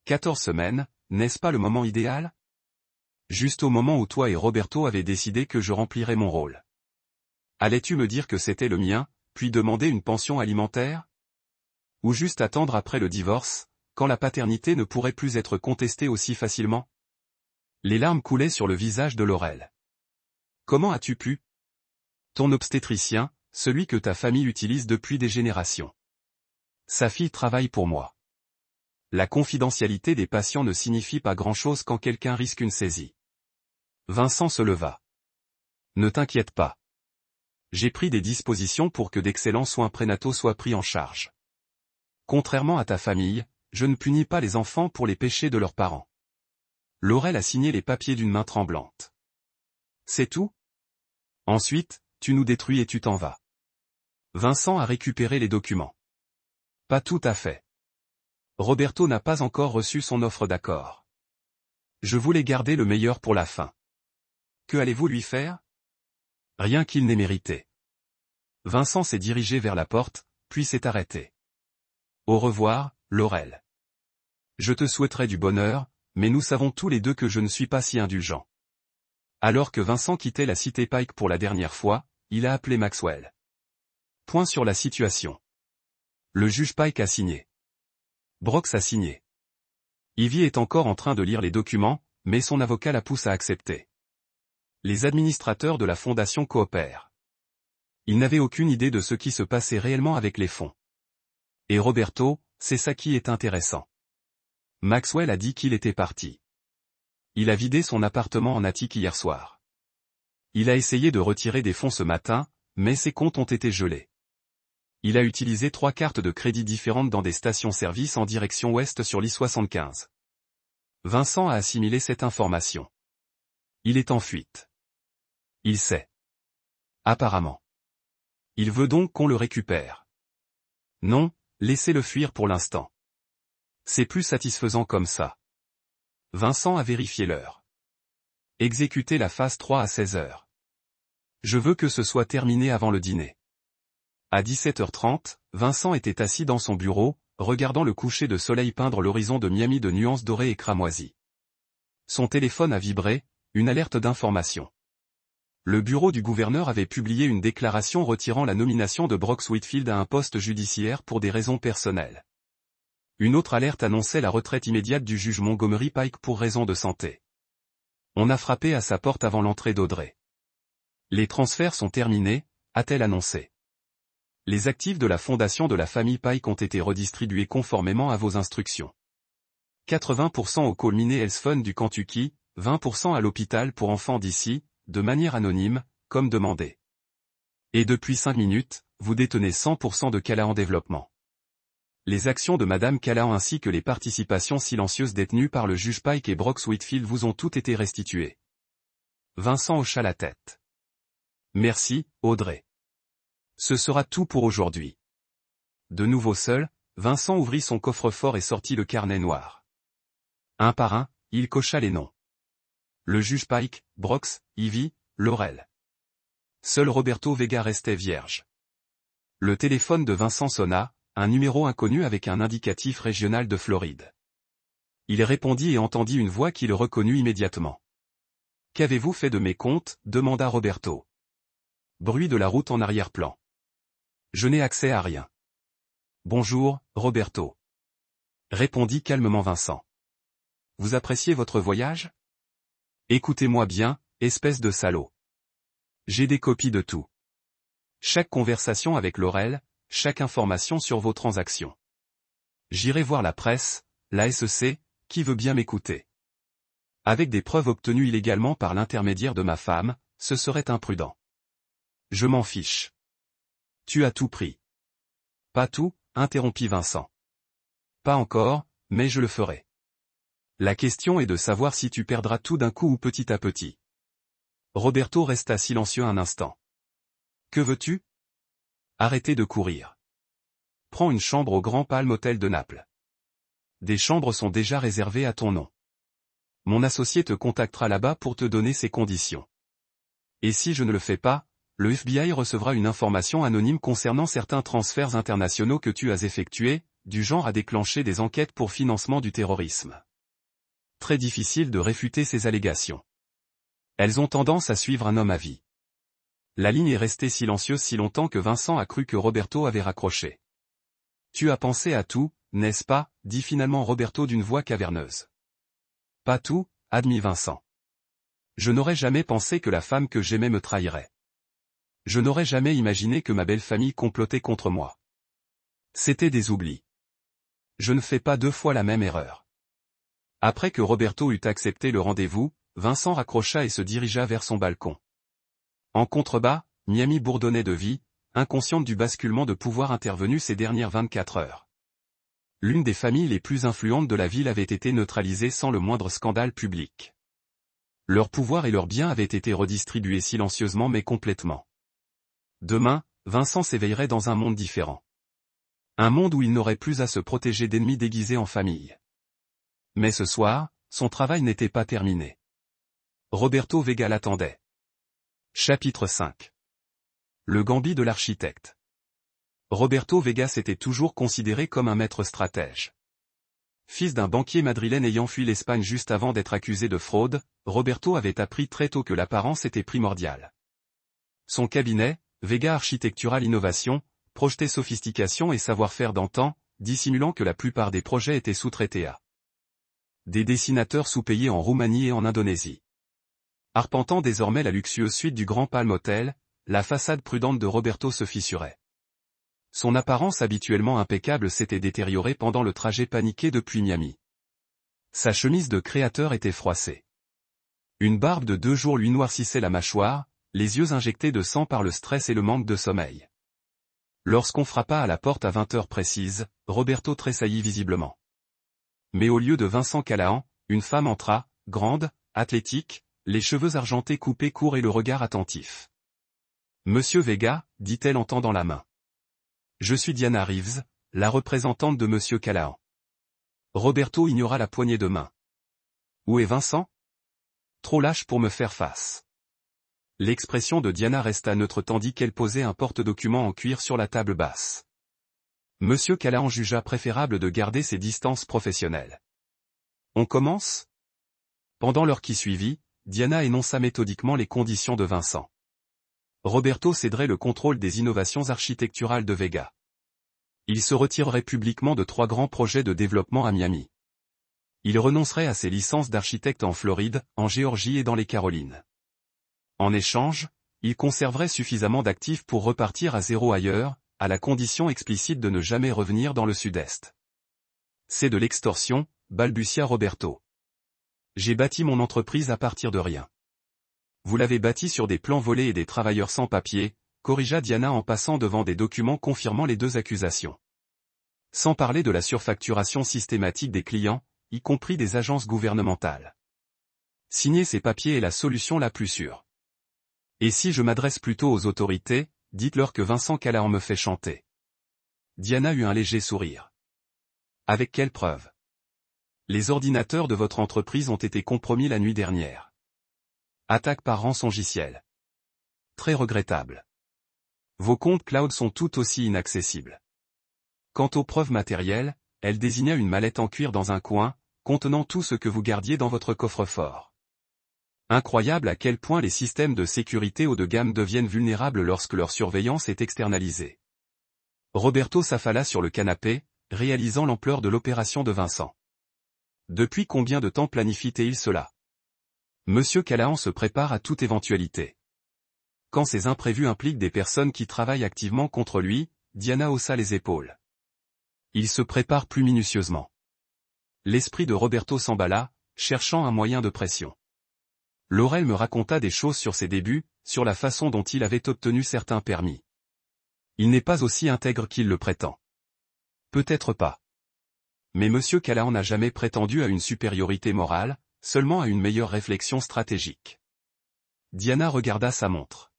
14 semaines, n'est-ce pas le moment idéal? Juste au moment où toi et Roberto avez décidé que je remplirais mon rôle. Allais-tu me dire que c'était le mien, puis demander une pension alimentaire? Ou juste attendre après le divorce, quand la paternité ne pourrait plus être contestée aussi facilement? Les larmes coulaient sur le visage de Laurel. Comment as-tu pu? Ton obstétricien, celui que ta famille utilise depuis des générations. Sa fille travaille pour moi. La confidentialité des patients ne signifie pas grand-chose quand quelqu'un risque une saisie. Vincent se leva. Ne t'inquiète pas. J'ai pris des dispositions pour que d'excellents soins prénataux soient pris en charge. Contrairement à ta famille, je ne punis pas les enfants pour les péchés de leurs parents. Laurel a signé les papiers d'une main tremblante. C'est tout? Ensuite, tu nous détruis et tu t'en vas. Vincent a récupéré les documents. Pas tout à fait. Roberto n'a pas encore reçu son offre d'accord. Je voulais garder le meilleur pour la fin. Que allez-vous lui faire? Rien qu'il n'ait mérité. Vincent s'est dirigé vers la porte, puis s'est arrêté. Au revoir, Laurel. Je te souhaiterais du bonheur, mais nous savons tous les deux que je ne suis pas si indulgent. Alors que Vincent quittait la cité Pike pour la dernière fois, il a appelé Maxwell. Point sur la situation. Le juge Pike a signé. Brox a signé. Ivy est encore en train de lire les documents, mais son avocat la pousse à accepter. Les administrateurs de la fondation coopèrent. Ils n'avaient aucune idée de ce qui se passait réellement avec les fonds. Et Roberto, c'est ça qui est intéressant. Maxwell a dit qu'il était parti. Il a vidé son appartement en attique hier soir. Il a essayé de retirer des fonds ce matin, mais ses comptes ont été gelés. Il a utilisé 3 cartes de crédit différentes dans des stations-service en direction ouest sur l'I-75. Vincent a assimilé cette information. Il est en fuite. Il sait. Apparemment. Il veut donc qu'on le récupère. Non, laissez-le fuir pour l'instant. C'est plus satisfaisant comme ça. Vincent a vérifié l'heure. Exécutez la phase 3 à 16 heures. Je veux que ce soit terminé avant le dîner. À 17h30, Vincent était assis dans son bureau, regardant le coucher de soleil peindre l'horizon de Miami de nuances dorées et cramoisies. Son téléphone a vibré, une alerte d'information. Le bureau du gouverneur avait publié une déclaration retirant la nomination de Brooks Whitfield à un poste judiciaire pour des raisons personnelles. Une autre alerte annonçait la retraite immédiate du juge Montgomery Pike pour raisons de santé. On a frappé à sa porte avant l'entrée d'Audrey. Les transferts sont terminés, a-t-elle annoncé. Les actifs de la fondation de la famille Pike ont été redistribués conformément à vos instructions. 80% au Colmine Health Fund du Kentucky, 20% à l'hôpital pour enfants d'ici, de manière anonyme, comme demandé. Et depuis 5 minutes, vous détenez 100% de Callahan Développement. Les actions de Madame Callahan ainsi que les participations silencieuses détenues par le juge Pike et Brooks Whitfield vous ont toutes été restituées. Vincent hocha la tête. Merci, Audrey. Ce sera tout pour aujourd'hui. De nouveau seul, Vincent ouvrit son coffre-fort et sortit le carnet noir. Un par un, il cocha les noms. Le juge Pike, Brooks, Ivy, Laurel. Seul Roberto Vega restait vierge. Le téléphone de Vincent sonna, un numéro inconnu avec un indicatif régional de Floride. Il répondit et entendit une voix qui le reconnut immédiatement. « Qu'avez-vous fait de mes comptes » demanda Roberto. Bruit de la route en arrière-plan. « Je n'ai accès à rien. »« Bonjour, Roberto. » répondit calmement Vincent. « Vous appréciez votre voyage ? Écoutez-moi bien, espèce de salaud. J'ai des copies de tout. Chaque conversation avec Laurel, chaque information sur vos transactions. J'irai voir la presse, la SEC, qui veut bien m'écouter. Avec des preuves obtenues illégalement par l'intermédiaire de ma femme, ce serait imprudent. Je m'en fiche. Tu as tout pris. Pas tout, interrompit Vincent. Pas encore, mais je le ferai. La question est de savoir si tu perdras tout d'un coup ou petit à petit. Roberto resta silencieux un instant. Que veux-tu ? Arrêtez de courir. Prends une chambre au Grand Palm Hotel de Naples. Des chambres sont déjà réservées à ton nom. Mon associé te contactera là-bas pour te donner ses conditions. Et si je ne le fais pas, le FBI recevra une information anonyme concernant certains transferts internationaux que tu as effectués, du genre à déclencher des enquêtes pour financement du terrorisme. Très difficile de réfuter ces allégations. Elles ont tendance à suivre un homme à vie. La ligne est restée silencieuse si longtemps que Vincent a cru que Roberto avait raccroché. Tu as pensé à tout, n'est-ce pas, dit finalement Roberto d'une voix caverneuse. Pas tout, admit Vincent. Je n'aurais jamais pensé que la femme que j'aimais me trahirait. Je n'aurais jamais imaginé que ma belle famille complotait contre moi. C'était des oublis. Je ne fais pas 2 fois la même erreur. Après que Roberto eut accepté le rendez-vous, Vincent raccrocha et se dirigea vers son balcon. En contrebas, Miami bourdonnait de vie, inconsciente du basculement de pouvoir intervenu ces dernières 24 heures. L'une des familles les plus influentes de la ville avait été neutralisée sans le moindre scandale public. Leur pouvoir et leurs biens avaient été redistribués silencieusement mais complètement. Demain, Vincent s'éveillerait dans un monde différent. Un monde où il n'aurait plus à se protéger d'ennemis déguisés en famille. Mais ce soir, son travail n'était pas terminé. Roberto Vega l'attendait. Chapitre 5. Le gambit de l'architecte. Roberto Vega s'était toujours considéré comme un maître stratège. Fils d'un banquier madrilène ayant fui l'Espagne juste avant d'être accusé de fraude, Roberto avait appris très tôt que l'apparence était primordiale. Son cabinet, Vega Architectural Innovation, projetait sophistication et savoir-faire d'antan, dissimulant que la plupart des projets étaient sous-traités à des dessinateurs sous-payés en Roumanie et en Indonésie. Arpentant désormais la luxueuse suite du Grand Palm Hotel, la façade prudente de Roberto se fissurait. Son apparence habituellement impeccable s'était détériorée pendant le trajet paniqué depuis Miami. Sa chemise de créateur était froissée. Une barbe de 2 jours lui noircissait la mâchoire, les yeux injectés de sang par le stress et le manque de sommeil. Lorsqu'on frappa à la porte à 20 heures précises, Roberto tressaillit visiblement. Mais au lieu de Vincent Callahan, une femme entra, grande, athlétique, les cheveux argentés coupés courts et le regard attentif. « Monsieur Vega » dit-elle en tendant la main. « Je suis Diana Reeves, la représentante de Monsieur Callahan. » Roberto ignora la poignée de main. « Où est Vincent ? Trop lâche pour me faire face. » L'expression de Diana resta neutre tandis qu'elle posait un porte-document en cuir sur la table basse. Monsieur Callahan jugea préférable de garder ses distances professionnelles. « On commence ?» Pendant l'heure qui suivit, Diana énonça méthodiquement les conditions de Vincent. Roberto céderait le contrôle des innovations architecturales de Vega. Il se retirerait publiquement de 3 grands projets de développement à Miami. Il renoncerait à ses licences d'architecte en Floride, en Géorgie et dans les Carolines. En échange, il conserverait suffisamment d'actifs pour repartir à zéro ailleurs, à la condition explicite de ne jamais revenir dans le Sud-Est. C'est de l'extorsion, balbutia Roberto. J'ai bâti mon entreprise à partir de rien. Vous l'avez bâti sur des plans volés et des travailleurs sans papier, corrigea Diana en passant devant des documents confirmant les 2 accusations. Sans parler de la surfacturation systématique des clients, y compris des agences gouvernementales. Signer ces papiers est la solution la plus sûre. Et si je m'adresse plutôt aux autorités, dites-leur que Vincent Callahan me fait chanter. Diana eut un léger sourire. Avec quelle preuve ? Les ordinateurs de votre entreprise ont été compromis la nuit dernière. Attaque par rançongiciel. Très regrettable. Vos comptes cloud sont tout aussi inaccessibles. Quant aux preuves matérielles, elle désigna une mallette en cuir dans un coin, contenant tout ce que vous gardiez dans votre coffre-fort. Incroyable à quel point les systèmes de sécurité haut de gamme deviennent vulnérables lorsque leur surveillance est externalisée. Roberto s'affala sur le canapé, réalisant l'ampleur de l'opération de Vincent. Depuis combien de temps planifie-t-il cela ? Monsieur Callahan se prépare à toute éventualité. Quand ces imprévus impliquent des personnes qui travaillent activement contre lui, Diana haussa les épaules. Il se prépare plus minutieusement. L'esprit de Roberto s'emballa, cherchant un moyen de pression. Laurel me raconta des choses sur ses débuts, sur la façon dont il avait obtenu certains permis. Il n'est pas aussi intègre qu'il le prétend. Peut-être pas. Mais Monsieur Callahan n'a jamais prétendu à une supériorité morale, seulement à une meilleure réflexion stratégique. Diana regarda sa montre.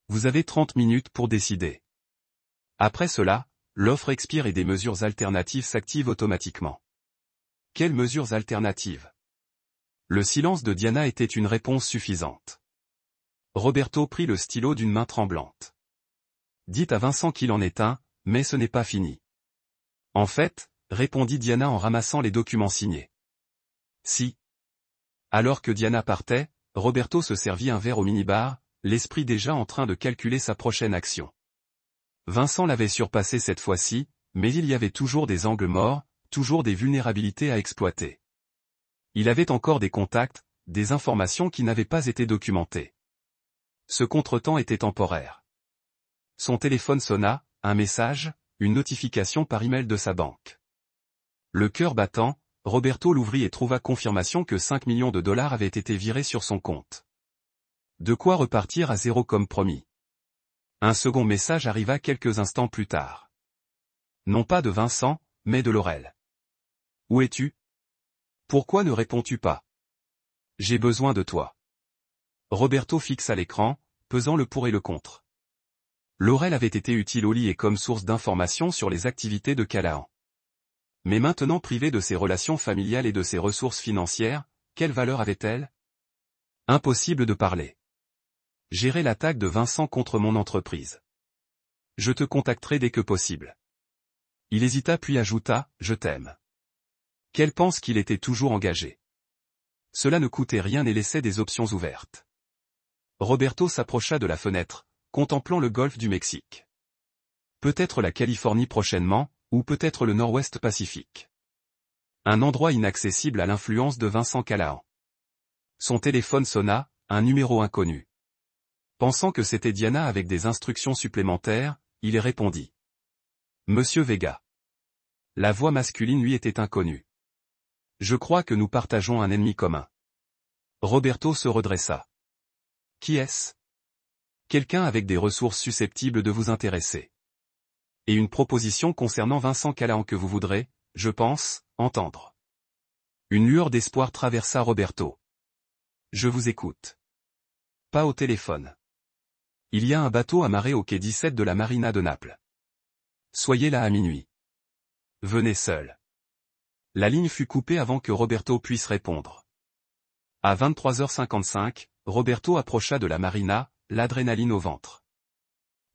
Vous avez 30 minutes pour décider. Après cela, l'offre expire et des mesures alternatives s'activent automatiquement. Quelles mesures alternatives ? Le silence de Diana était une réponse suffisante. Roberto prit le stylo d'une main tremblante. Dites à Vincent qu'il en est un, mais ce n'est pas fini. En fait, répondit Diana en ramassant les documents signés. Si. Alors que Diana partait, Roberto se servit un verre au minibar, l'esprit déjà en train de calculer sa prochaine action. Vincent l'avait surpassé cette fois-ci, mais il y avait toujours des angles morts, toujours des vulnérabilités à exploiter. Il avait encore des contacts, des informations qui n'avaient pas été documentées. Ce contretemps était temporaire. Son téléphone sonna, un message, une notification par email de sa banque. Le cœur battant, Roberto l'ouvrit et trouva confirmation que 5 millions de dollars avaient été virés sur son compte. De quoi repartir à zéro comme promis. Un second message arriva quelques instants plus tard. Non pas de Vincent, mais de Laurel. Où es-tu ? Pourquoi ne réponds-tu pas ? J'ai besoin de toi. Roberto fixa l'écran, pesant le pour et le contre. Laurel avait été utile au lit et comme source d'informations sur les activités de Callahan. Mais maintenant privée de ses relations familiales et de ses ressources financières, quelle valeur avait-elle ? Impossible de parler. Gérer l'attaque de Vincent contre mon entreprise. Je te contacterai dès que possible. Il hésita puis ajouta, je t'aime. Qu'elle pense qu'il était toujours engagé. Cela ne coûtait rien et laissait des options ouvertes. Roberto s'approcha de la fenêtre, contemplant le golfe du Mexique. Peut-être la Californie prochainement, ou peut-être le Nord-Ouest Pacifique. Un endroit inaccessible à l'influence de Vincent Callahan. Son téléphone sonna, un numéro inconnu. Pensant que c'était Diana avec des instructions supplémentaires, il répondit. Monsieur Vega. La voix masculine lui était inconnue. Je crois que nous partageons un ennemi commun. Roberto se redressa. Qui est-ce? Quelqu'un avec des ressources susceptibles de vous intéresser. Et une proposition concernant Vincent Callahan que vous voudrez, je pense, entendre. Une lueur d'espoir traversa Roberto. Je vous écoute. Pas au téléphone. Il y a un bateau amarré au quai 17 de la marina de Naples. Soyez là à minuit. Venez seul. La ligne fut coupée avant que Roberto puisse répondre. À 23h55, Roberto approcha de la marina, l'adrénaline au ventre.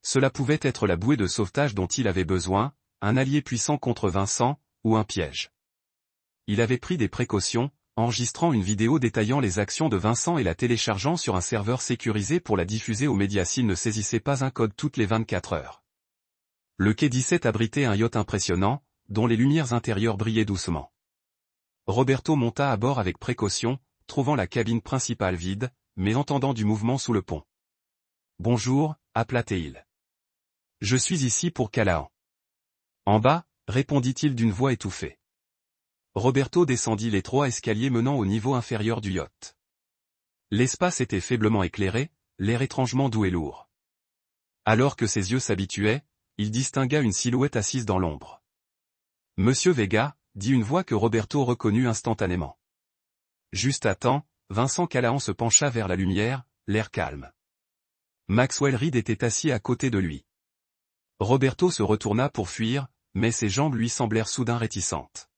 Cela pouvait être la bouée de sauvetage dont il avait besoin, un allié puissant contre Vincent, ou un piège. Il avait pris des précautions, enregistrant une vidéo détaillant les actions de Vincent et la téléchargeant sur un serveur sécurisé pour la diffuser aux médias s'il ne saisissait pas un code toutes les 24 heures. Le quai 17 abritait un yacht impressionnant, dont les lumières intérieures brillaient doucement. Roberto monta à bord avec précaution, trouvant la cabine principale vide, mais entendant du mouvement sous le pont. « Bonjour, appela-t-il. Je suis ici pour Callahan. » En bas, répondit-il d'une voix étouffée. Roberto descendit l'étroit escalier menant au niveau inférieur du yacht. L'espace était faiblement éclairé, l'air étrangement doux et lourd. Alors que ses yeux s'habituaient, il distingua une silhouette assise dans l'ombre. « Monsieur Vega », dit une voix que Roberto reconnut instantanément. Juste à temps, Vincent Callahan se pencha vers la lumière, l'air calme. Maxwell Reed était assis à côté de lui. Roberto se retourna pour fuir, mais ses jambes lui semblèrent soudain réticentes.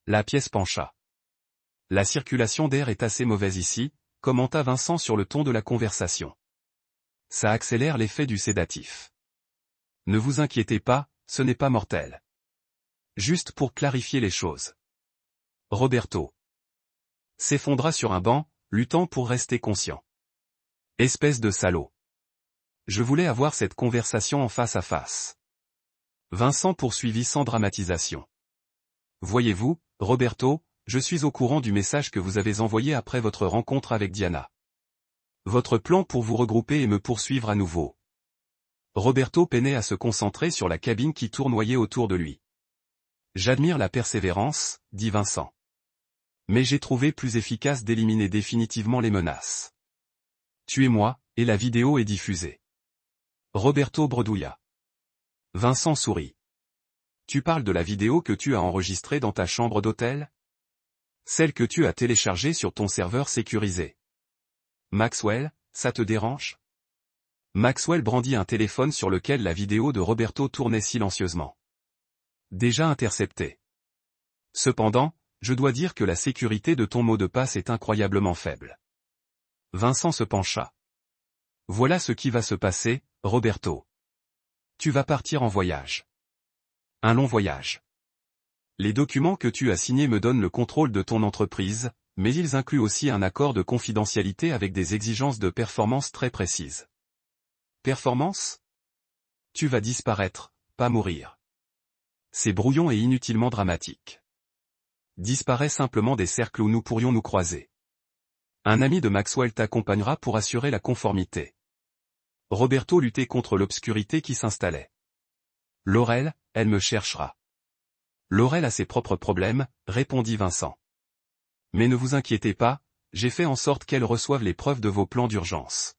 La pièce pencha. « La circulation d'air est assez mauvaise ici », commenta Vincent sur le ton de la conversation. « Ça accélère l'effet du sédatif. » Ne vous inquiétez pas, ce n'est pas mortel. Juste pour clarifier les choses. Roberto s'effondra sur un banc, luttant pour rester conscient. Espèce de salaud. Je voulais avoir cette conversation en face à face. Vincent poursuivit sans dramatisation. Voyez-vous, Roberto, je suis au courant du message que vous avez envoyé après votre rencontre avec Diana. Votre plan pour vous regrouper et me poursuivre à nouveau. Roberto peinait à se concentrer sur la cabine qui tournoyait autour de lui. J'admire la persévérance, dit Vincent. Mais j'ai trouvé plus efficace d'éliminer définitivement les menaces. Tuez-moi, et la vidéo est diffusée. Roberto bredouilla. Vincent sourit. Tu parles de la vidéo que tu as enregistrée dans ta chambre d'hôtel? Celle que tu as téléchargée sur ton serveur sécurisé. Maxwell, ça te dérange? Maxwell brandit un téléphone sur lequel la vidéo de Roberto tournait silencieusement. Déjà interceptée. Cependant, je dois dire que la sécurité de ton mot de passe est incroyablement faible. Vincent se pencha. Voilà ce qui va se passer, Roberto. Tu vas partir en voyage. Un long voyage. Les documents que tu as signés me donnent le contrôle de ton entreprise, mais ils incluent aussi un accord de confidentialité avec des exigences de performance très précises. Performance? Tu vas disparaître, pas mourir. C'est brouillon et inutilement dramatique. Disparaît simplement des cercles où nous pourrions nous croiser. Un ami de Maxwell t'accompagnera pour assurer la conformité. Roberto luttait contre l'obscurité qui s'installait. Laurel, elle me cherchera. Laurel a ses propres problèmes, répondit Vincent. Mais ne vous inquiétez pas, j'ai fait en sorte qu'elle reçoive les preuves de vos plans d'urgence.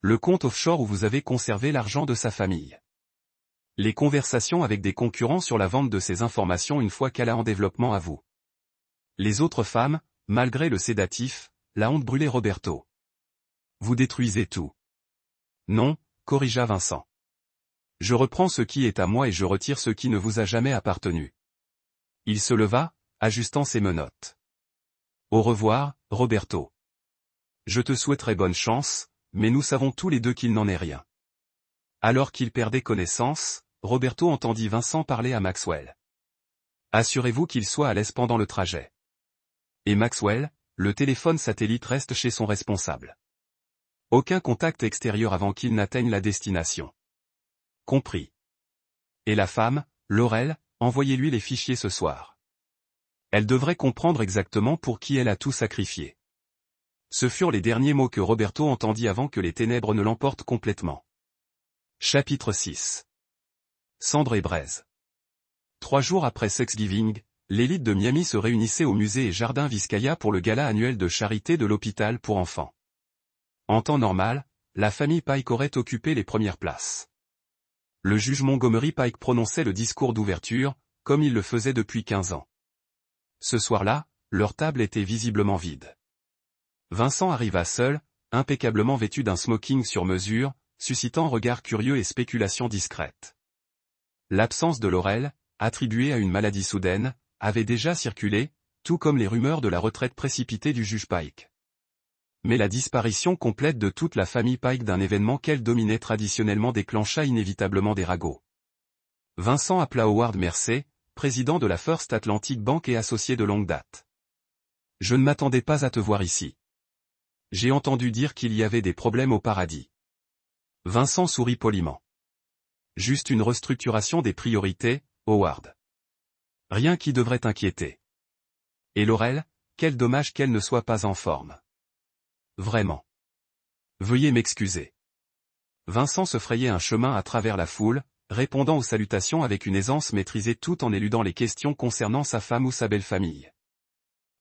Le compte offshore où vous avez conservé l'argent de sa famille. Les conversations avec des concurrents sur la vente de ces informations une fois qu'elle a en développement à vous. Les autres femmes, malgré le sédatif, la honte brûlait Roberto. Vous détruisez tout. Non, corrigea Vincent. Je reprends ce qui est à moi et je retire ce qui ne vous a jamais appartenu. Il se leva, ajustant ses menottes. Au revoir, Roberto. Je te souhaiterais bonne chance, mais nous savons tous les deux qu'il n'en est rien. Alors qu'il perdait connaissance, Roberto entendit Vincent parler à Maxwell. Assurez-vous qu'il soit à l'aise pendant le trajet. Et Maxwell, le téléphone satellite reste chez son responsable. Aucun contact extérieur avant qu'il n'atteigne la destination. Compris. Et la femme, Laurel, envoyez-lui les fichiers ce soir. Elle devrait comprendre exactement pour qui elle a tout sacrifié. Ce furent les derniers mots que Roberto entendit avant que les ténèbres ne l'emportent complètement. Chapitre 6. Cendres et braises. 3 jours après Thanksgiving, l'élite de Miami se réunissait au musée et jardin Vizcaya pour le gala annuel de charité de l'hôpital pour enfants. En temps normal, la famille Pike aurait occupé les premières places. Le juge Montgomery Pike prononçait le discours d'ouverture, comme il le faisait depuis 15 ans. Ce soir-là, leur table était visiblement vide. Vincent arriva seul, impeccablement vêtu d'un smoking sur mesure, suscitant regards curieux et spéculations discrètes. L'absence de Laurel, attribuée à une maladie soudaine, avait déjà circulé, tout comme les rumeurs de la retraite précipitée du juge Pike. Mais la disparition complète de toute la famille Pike d'un événement qu'elle dominait traditionnellement déclencha inévitablement des ragots. Vincent appela Howard Mersey, président de la First Atlantic Bank et associé de longue date. « Je ne m'attendais pas à te voir ici. J'ai entendu dire qu'il y avait des problèmes au paradis. » Vincent sourit poliment. « Juste une restructuration des priorités, Howard. Rien qui devrait t'inquiéter. Et Laurel, quel dommage qu'elle ne soit pas en forme. Vraiment. Veuillez m'excuser. » Vincent se frayait un chemin à travers la foule, répondant aux salutations avec une aisance maîtrisée tout en éludant les questions concernant sa femme ou sa belle-famille.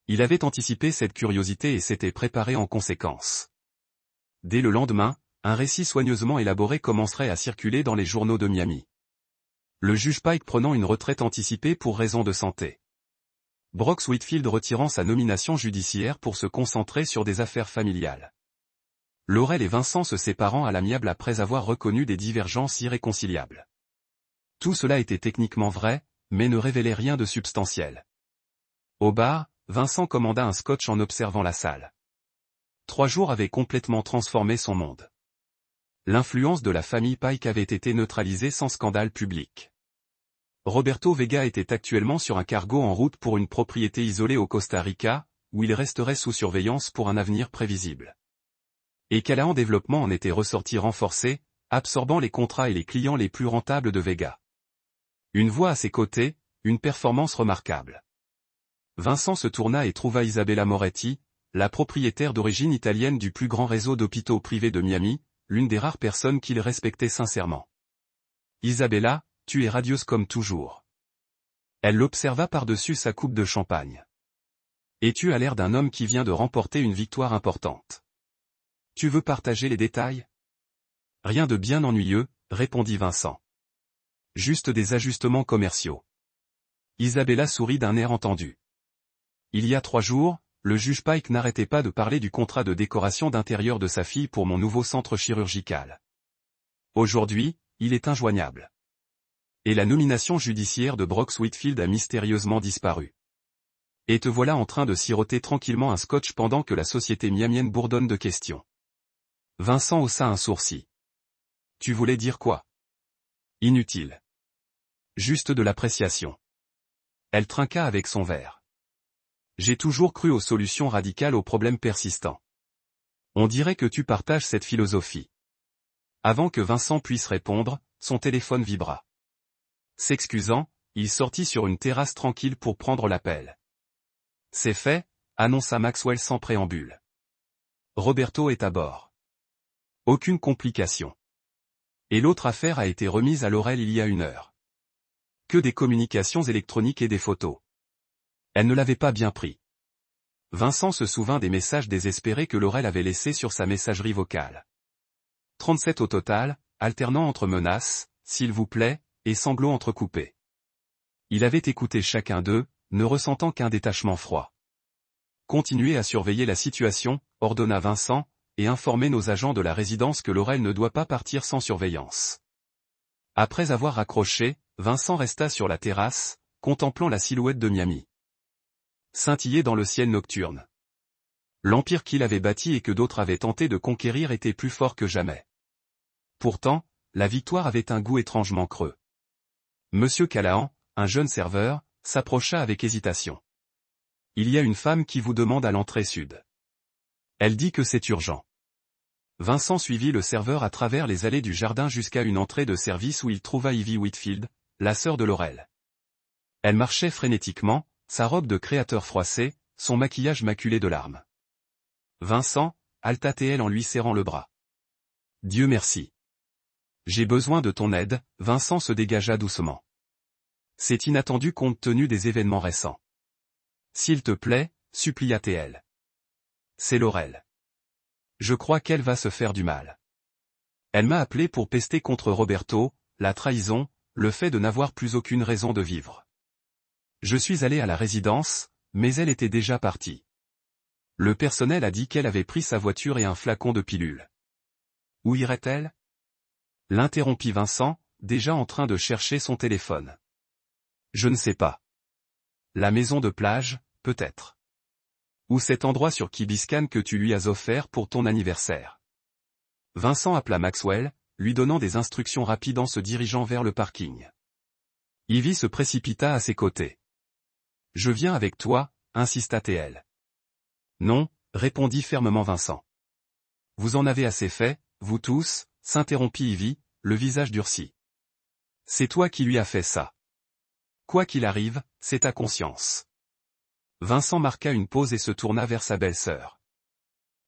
Il avait anticipé cette curiosité et s'était préparé en conséquence. Dès le lendemain, un récit soigneusement élaboré commencerait à circuler dans les journaux de Miami. Le juge Pike prenant une retraite anticipée pour raison de santé. Brooks Whitfield retirant sa nomination judiciaire pour se concentrer sur des affaires familiales. Laurel et Vincent se séparant à l'amiable après avoir reconnu des divergences irréconciliables. Tout cela était techniquement vrai, mais ne révélait rien de substantiel. Au bar, Vincent commanda un scotch en observant la salle. 3 jours avaient complètement transformé son monde. L'influence de la famille Pike avait été neutralisée sans scandale public. Roberto Vega était actuellement sur un cargo en route pour une propriété isolée au Costa Rica, où il resterait sous surveillance pour un avenir prévisible. Et Callahan Développement en était ressorti renforcé, absorbant les contrats et les clients les plus rentables de Vega. Une voix à ses côtés, une performance remarquable. Vincent se tourna et trouva Isabella Moretti, la propriétaire d'origine italienne du plus grand réseau d'hôpitaux privés de Miami, l'une des rares personnes qu'il respectait sincèrement. « Isabella, tu es radieuse comme toujours. » Elle l'observa par-dessus sa coupe de champagne. « Et tu as l'air d'un homme qui vient de remporter une victoire importante. Tu veux partager les détails ? » « Rien de bien ennuyeux, » répondit Vincent. « Juste des ajustements commerciaux. » Isabella sourit d'un air entendu. Il y a 3 jours, le juge Pike n'arrêtait pas de parler du contrat de décoration d'intérieur de sa fille pour mon nouveau centre chirurgical. Aujourd'hui, il est injoignable. Et la nomination judiciaire de Brooks Whitfield a mystérieusement disparu. Et te voilà en train de siroter tranquillement un scotch pendant que la société miamienne bourdonne de questions. Vincent haussa un sourcil. Tu voulais dire quoi ? Inutile. Juste de l'appréciation. Elle trinqua avec son verre. J'ai toujours cru aux solutions radicales aux problèmes persistants. On dirait que tu partages cette philosophie. Avant que Vincent puisse répondre, son téléphone vibra. S'excusant, il sortit sur une terrasse tranquille pour prendre l'appel. C'est fait, annonça Maxwell sans préambule. Roberto est à bord. Aucune complication. Et l'autre affaire a été remise à Laurel il y a 1 heure. Que des communications électroniques et des photos. Elle ne l'avait pas bien pris. Vincent se souvint des messages désespérés que Laurel avait laissés sur sa messagerie vocale. 37 au total, alternant entre menaces, s'il vous plaît, et sanglots entrecoupés. Il avait écouté chacun d'eux, ne ressentant qu'un détachement froid. Continuez à surveiller la situation, ordonna Vincent, et informer nos agents de la résidence que Laurel ne doit pas partir sans surveillance. Après avoir raccroché, Vincent resta sur la terrasse, contemplant la silhouette de Miami. Scintiller dans le ciel nocturne. L'empire qu'il avait bâti et que d'autres avaient tenté de conquérir était plus fort que jamais. Pourtant, la victoire avait un goût étrangement creux. Monsieur Callahan, un jeune serveur, s'approcha avec hésitation. Il y a une femme qui vous demande à l'entrée sud. Elle dit que c'est urgent. Vincent suivit le serveur à travers les allées du jardin jusqu'à une entrée de service où il trouva Ivy Whitfield, la sœur de Laurel. Elle marchait frénétiquement, sa robe de créateur froissée, son maquillage maculé de larmes. Vincent, halta-t-elle en lui serrant le bras. Dieu merci. J'ai besoin de ton aide, Vincent se dégagea doucement. C'est inattendu compte tenu des événements récents. S'il te plaît, supplia TL. C'est Laurel. Je crois qu'elle va se faire du mal. Elle m'a appelé pour pester contre Roberto, la trahison, le fait de n'avoir plus aucune raison de vivre. Je suis allé à la résidence, mais elle était déjà partie. Le personnel a dit qu'elle avait pris sa voiture et un flacon de pilules. Où irait-elle? L'interrompit Vincent, déjà en train de chercher son téléphone. Je ne sais pas. La maison de plage, peut-être. Ou cet endroit sur Key Biscayne que tu lui as offert pour ton anniversaire. Vincent appela Maxwell, lui donnant des instructions rapides en se dirigeant vers le parking. Ivy se précipita à ses côtés. Je viens avec toi, insista TL. Non, répondit fermement Vincent. Vous en avez assez fait, vous tous, s'interrompit Ivy, le visage durci. C'est toi qui lui as fait ça. Quoi qu'il arrive, c'est ta conscience. Vincent marqua une pause et se tourna vers sa belle-sœur.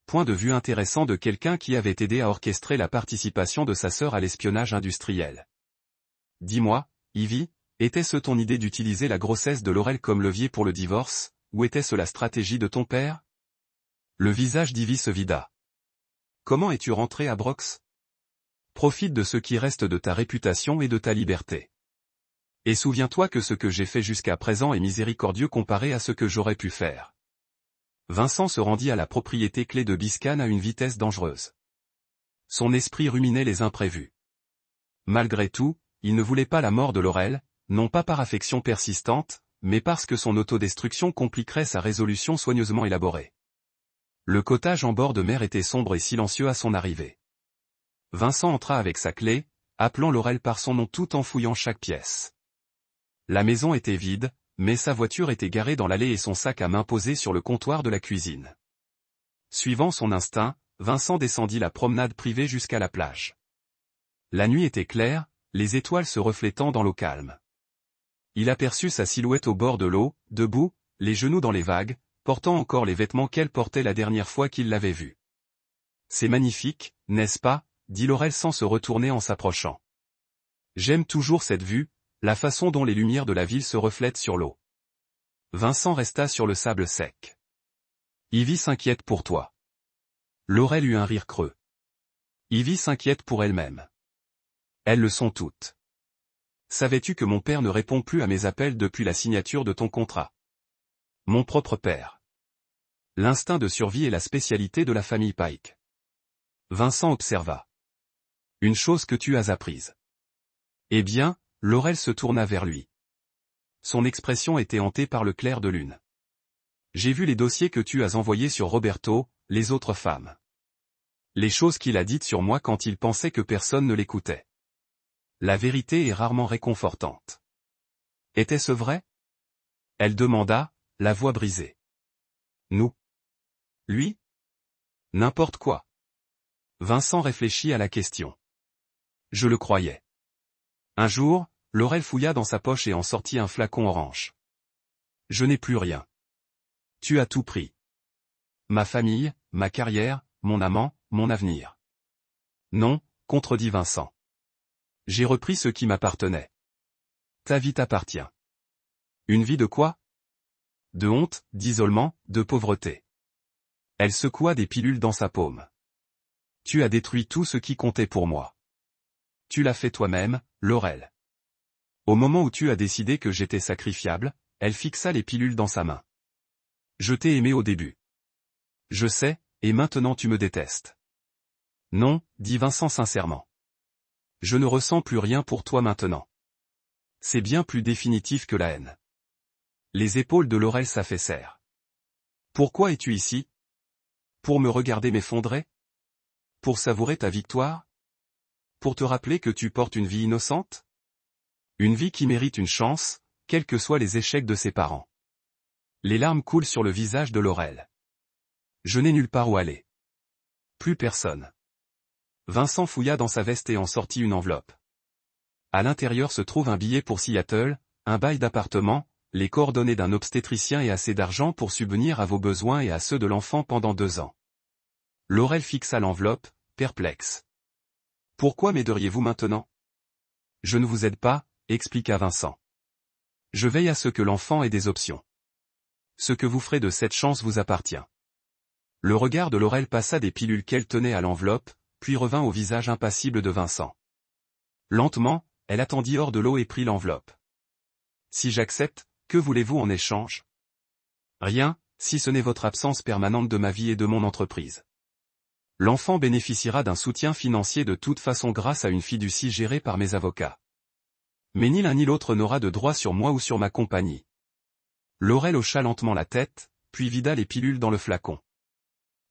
Point de vue intéressant de quelqu'un qui avait aidé à orchestrer la participation de sa sœur à l'espionnage industriel. Dis-moi, Ivy, était-ce ton idée d'utiliser la grossesse de Laurel comme levier pour le divorce, ou était-ce la stratégie de ton père? Le visage d'Ivy se vida. Comment es-tu rentré à Brox? Profite de ce qui reste de ta réputation et de ta liberté. Et souviens-toi que ce que j'ai fait jusqu'à présent est miséricordieux comparé à ce que j'aurais pu faire. Vincent se rendit à la propriété clé de Biscayne à une vitesse dangereuse. Son esprit ruminait les imprévus. Malgré tout, il ne voulait pas la mort de Laurel, non pas par affection persistante, mais parce que son autodestruction compliquerait sa résolution soigneusement élaborée. Le cottage en bord de mer était sombre et silencieux à son arrivée. Vincent entra avec sa clé, appelant Laurel par son nom tout en fouillant chaque pièce. La maison était vide, mais sa voiture était garée dans l'allée et son sac à main posé sur le comptoir de la cuisine. Suivant son instinct, Vincent descendit la promenade privée jusqu'à la plage. La nuit était claire, les étoiles se reflétant dans l'eau calme. Il aperçut sa silhouette au bord de l'eau, debout, les genoux dans les vagues, portant encore les vêtements qu'elle portait la dernière fois qu'il l'avait vue. C'est magnifique, n'est-ce pas, dit Laurel sans se retourner en s'approchant. J'aime toujours cette vue, la façon dont les lumières de la ville se reflètent sur l'eau. Vincent resta sur le sable sec. Ivy s'inquiète pour toi. Laurel eut un rire creux. Ivy s'inquiète pour elle-même. Elles le sont toutes. Savais-tu que mon père ne répond plus à mes appels depuis la signature de ton contrat? Mon propre père. L'instinct de survie est la spécialité de la famille Pike. Vincent observa. Une chose que tu as apprise. Eh bien, Laurel se tourna vers lui. Son expression était hantée par le clair de lune. J'ai vu les dossiers que tu as envoyés sur Roberto, les autres femmes. Les choses qu'il a dites sur moi quand il pensait que personne ne l'écoutait. La vérité est rarement réconfortante. Était-ce vrai? Elle demanda, la voix brisée. Nous. Lui? N'importe quoi. Vincent réfléchit à la question. Je le croyais. Un jour, Laurel fouilla dans sa poche et en sortit un flacon orange. Je n'ai plus rien. Tu as tout pris. Ma famille, ma carrière, mon amant, mon avenir. Non, contredit Vincent. J'ai repris ce qui m'appartenait. Ta vie t'appartient. Une vie de quoi? De honte, d'isolement, de pauvreté. Elle secoua des pilules dans sa paume. Tu as détruit tout ce qui comptait pour moi. Tu l'as fait toi-même, Laurel. Au moment où tu as décidé que j'étais sacrifiable, elle fixa les pilules dans sa main. Je t'ai aimé au début. Je sais, et maintenant tu me détestes. Non, dit Vincent sincèrement. Je ne ressens plus rien pour toi maintenant. C'est bien plus définitif que la haine. Les épaules de Laurel s'affaissèrent. Pourquoi es-tu ici? Pour me regarder m'effondrer? Pour savourer ta victoire? Pour te rappeler que tu portes une vie innocente? Une vie qui mérite une chance, quels que soient les échecs de ses parents. Les larmes coulent sur le visage de Laurel. Je n'ai nulle part où aller. Plus personne. Vincent fouilla dans sa veste et en sortit une enveloppe. À l'intérieur se trouve un billet pour Seattle, un bail d'appartement, les coordonnées d'un obstétricien et assez d'argent pour subvenir à vos besoins et à ceux de l'enfant pendant 2 ans. Laurel fixa l'enveloppe, perplexe. Pourquoi m'aideriez-vous maintenant? Je ne vous aide pas, expliqua Vincent. Je veille à ce que l'enfant ait des options. Ce que vous ferez de cette chance vous appartient. Le regard de Laurel passa des pilules qu'elle tenait à l'enveloppe, puis revint au visage impassible de Vincent. Lentement, elle attendit hors de l'eau et prit l'enveloppe. Si j'accepte, que voulez-vous en échange? Rien, si ce n'est votre absence permanente de ma vie et de mon entreprise. L'enfant bénéficiera d'un soutien financier de toute façon grâce à une fiducie gérée par mes avocats. Mais ni l'un ni l'autre n'aura de droit sur moi ou sur ma compagnie. Laurel hocha lentement la tête, puis vida les pilules dans le flacon.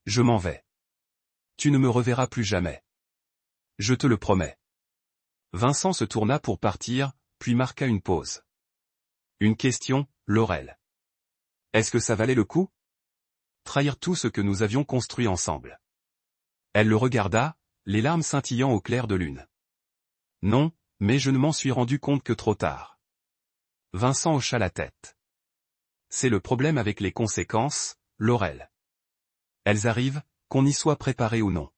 Je m'en vais. Tu ne me reverras plus jamais. Je te le promets. Vincent se tourna pour partir, puis marqua une pause. Une question, Laurel. Est-ce que ça valait le coup? Trahir tout ce que nous avions construit ensemble. Elle le regarda, les larmes scintillant au clair de lune. Non, mais je ne m'en suis rendu compte que trop tard. Vincent hocha la tête. C'est le problème avec les conséquences, Laurel. Elles arrivent, qu'on y soit préparé ou non.